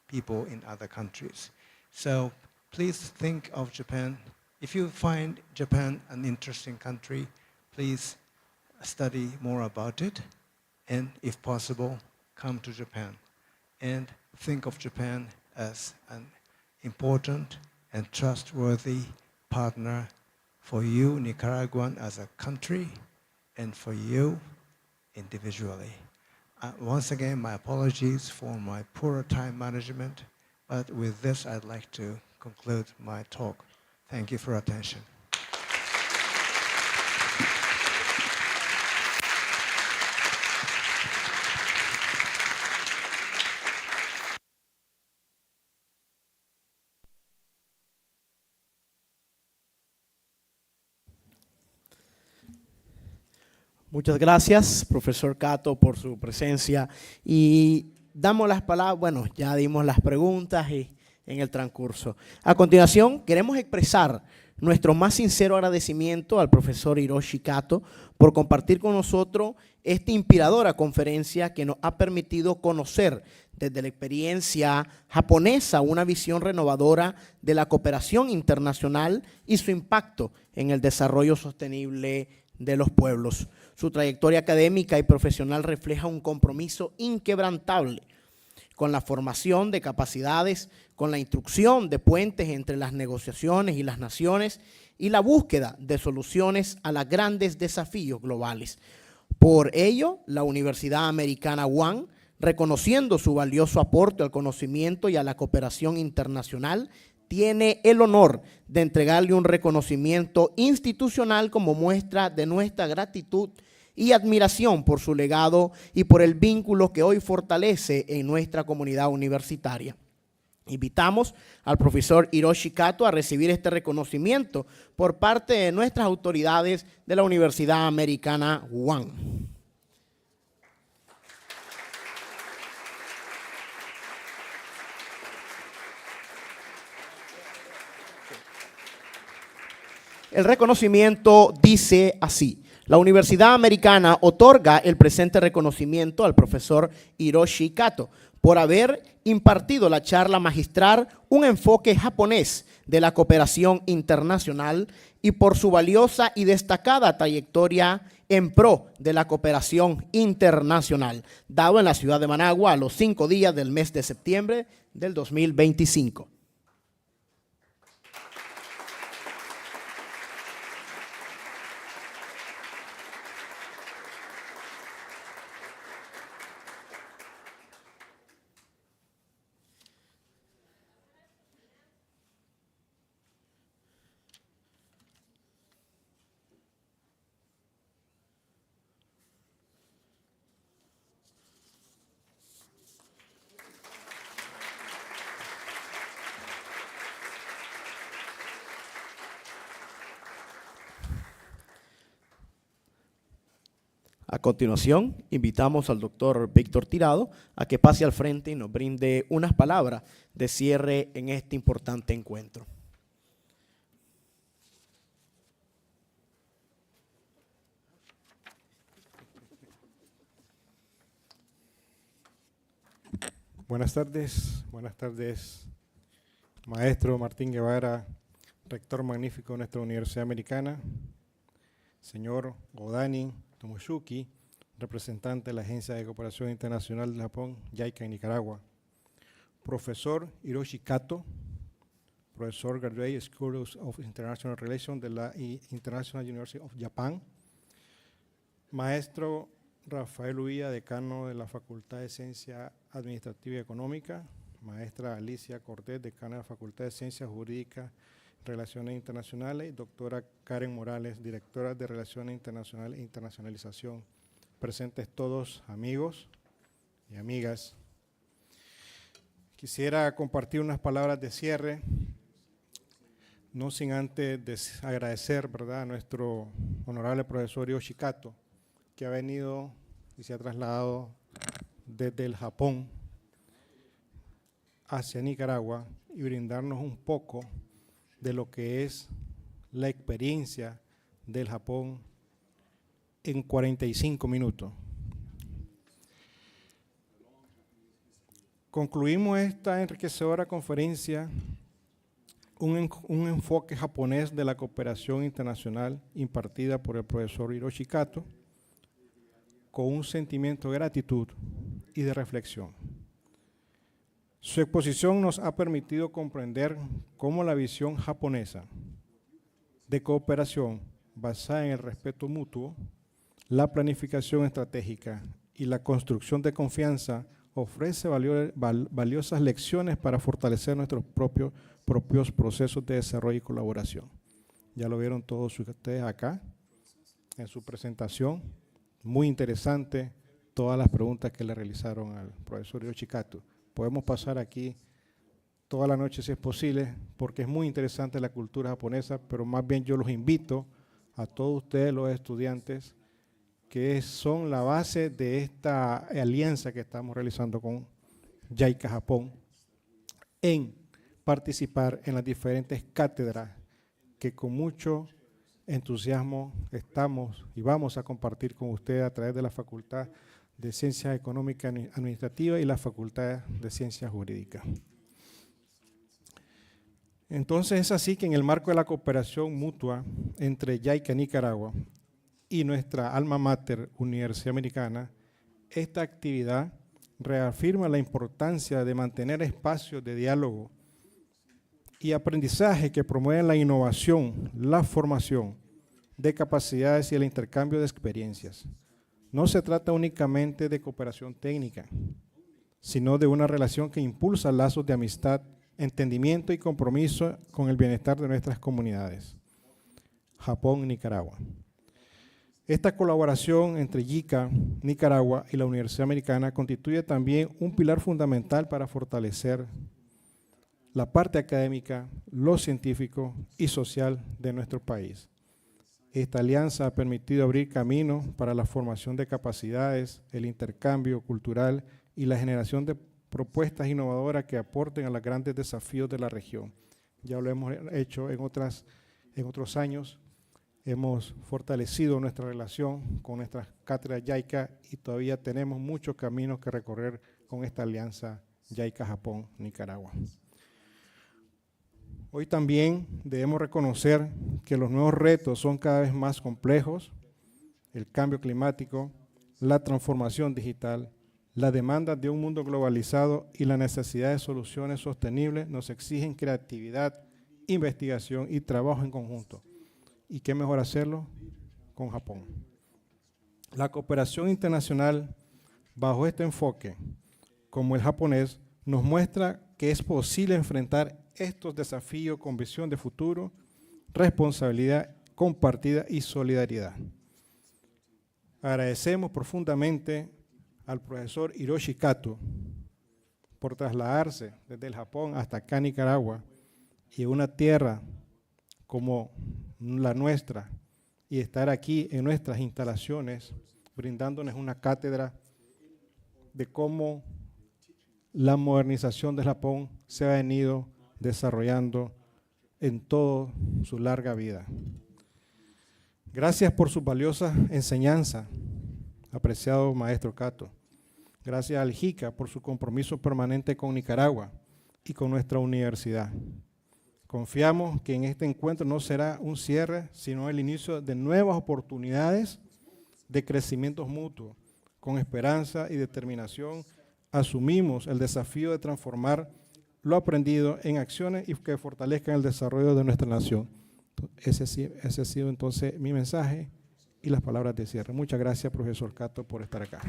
people in other countries. So please think of Japan. If you find Japan an interesting country, please study more about it, and if possible, come to Japan. And think of Japan as an important and trustworthy partner for you, Nicaraguan, as a country, and for you individually. Once again, my apologies for my poor time management, but with this, I'd like to conclude my talk. Thank you for your attention. Muchas gracias, profesor Kato, por su presencia. Y damos las palabras, bueno, ya dimos las preguntas y en el transcurso. A continuación, queremos expresar nuestro más sincero agradecimiento al profesor Hiroshi Kato por compartir con nosotros esta inspiradora conferencia que nos ha permitido conocer desde la experiencia japonesa una visión renovadora de la cooperación internacional y su impacto en el desarrollo sostenible de los pueblos. Su trayectoria académica y profesional refleja un compromiso inquebrantable con la formación de capacidades, con la instrucción de puentes entre las negociaciones y las naciones y la búsqueda de soluciones a los grandes desafíos globales. Por ello, la Universidad Americana UAM, reconociendo su valioso aporte al conocimiento y a la cooperación internacional, tiene el honor de entregarle un reconocimiento institucional como muestra de nuestra gratitud y admiración por su legado y por el vínculo que hoy fortalece en nuestra comunidad universitaria. Invitamos al profesor Hiroshi Kato a recibir este reconocimiento por parte de nuestras autoridades de la Universidad Americana UAM. El reconocimiento dice así: la Universidad Americana otorga el presente reconocimiento al profesor Hiroshi Kato por haber impartido la charla magistral Un enfoque japonés de la cooperación internacional y por su valiosa y destacada trayectoria en pro de la cooperación internacional, dado en la ciudad de Managua a los 5 días del mes de septiembre del 2025. A continuación, invitamos al doctor Víctor Tirado a que pase al frente y nos brinde unas palabras de cierre en este importante encuentro. Buenas tardes, maestro Martín Guevara, rector magnífico de nuestra Universidad Americana, señor Godani Tomoyuki, representante de la Agencia de Cooperación Internacional de Japón, JICA en Nicaragua, profesor Hiroshi Kato, profesor Graduate School of International Relations de la International University of Japan, maestro Rafael Uría, decano de la Facultad de Ciencia Administrativa y Económica, maestra Alicia Cortés, decana de la Facultad de Ciencias Jurídicas, Relaciones Internacionales, doctora Karen Morales, directora de Relaciones Internacionales e Internacionalización. Presentes todos, amigos y amigas. Quisiera compartir unas palabras de cierre, no sin antes agradecer, ¿verdad?, a nuestro honorable profesor Hiroshi Kato, que ha venido y se ha trasladado desde el Japón hacia Nicaragua y brindarnos un poco de lo que es la experiencia del Japón en 45 minutos. Concluimos esta enriquecedora conferencia, un enfoque japonés de la cooperación internacional impartida por el profesor Hiroshi Kato, con un sentimiento de gratitud y de reflexión. Su exposición nos ha permitido comprender cómo la visión japonesa de cooperación basada en el respeto mutuo, la planificación estratégica y la construcción de confianza ofrece valiosas lecciones para fortalecer nuestros propios procesos de desarrollo y colaboración. Ya lo vieron todos ustedes acá en su presentación. Muy interesante todas las preguntas que le realizaron al profesor Hiroshi Kato. Podemos pasar aquí toda la noche si es posible, porque es muy interesante la cultura japonesa, pero más bien yo los invito a todos ustedes, los estudiantes, que son la base de esta alianza que estamos realizando con JICA Japón, en participar en las diferentes cátedras que con mucho entusiasmo estamos y vamos a compartir con ustedes a través de la Facultad de Ciencias Económicas y Administrativas y la Facultad de Ciencias Jurídicas. Entonces es así que en el marco de la cooperación mutua entre JICA Nicaragua y nuestra alma mater, Universidad Americana, esta actividad reafirma la importancia de mantener espacios de diálogo y aprendizaje que promueven la innovación, la formación de capacidades y el intercambio de experiencias. No se trata únicamente de cooperación técnica, sino de una relación que impulsa lazos de amistad, entendimiento y compromiso con el bienestar de nuestras comunidades. Japón y Nicaragua. Esta colaboración entre JICA, Nicaragua y la Universidad Americana constituye también un pilar fundamental para fortalecer la parte académica, lo científico y social de nuestro país. Esta alianza ha permitido abrir camino para la formación de capacidades, el intercambio cultural y la generación de propuestas innovadoras que aporten a los grandes desafíos de la región. Ya lo hemos hecho en otros años, hemos fortalecido nuestra relación con nuestras cátedras JICA y todavía tenemos muchos caminos que recorrer con esta alianza JICA-Japón-Nicaragua. Hoy también debemos reconocer que los nuevos retos son cada vez más complejos, el cambio climático, la transformación digital, la demanda de un mundo globalizado y la necesidad de soluciones sostenibles nos exigen creatividad, investigación y trabajo en conjunto. ¿Y qué mejor hacerlo? Con Japón. La cooperación internacional bajo este enfoque, como el japonés, nos muestra que es posible enfrentar estos desafíos con visión de futuro, responsabilidad compartida y solidaridad. Agradecemos profundamente al profesor Hiroshi Kato por trasladarse desde el Japón hasta acá a Nicaragua y una tierra como la nuestra y estar aquí en nuestras instalaciones brindándonos una cátedra de cómo la modernización del Japón se ha venido desarrollando en toda su larga vida. Gracias por su valiosa enseñanza, apreciado maestro Kato. Gracias al JICA por su compromiso permanente con Nicaragua y con nuestra universidad. Confiamos que en este encuentro no será un cierre, sino el inicio de nuevas oportunidades de crecimiento mutuo. Con esperanza y determinación asumimos el desafío de transformar lo aprendido en acciones y que fortalezcan el desarrollo de nuestra nación. Ese ha sido entonces mi mensaje y las palabras de cierre. Muchas gracias, profesor Kato, por estar acá.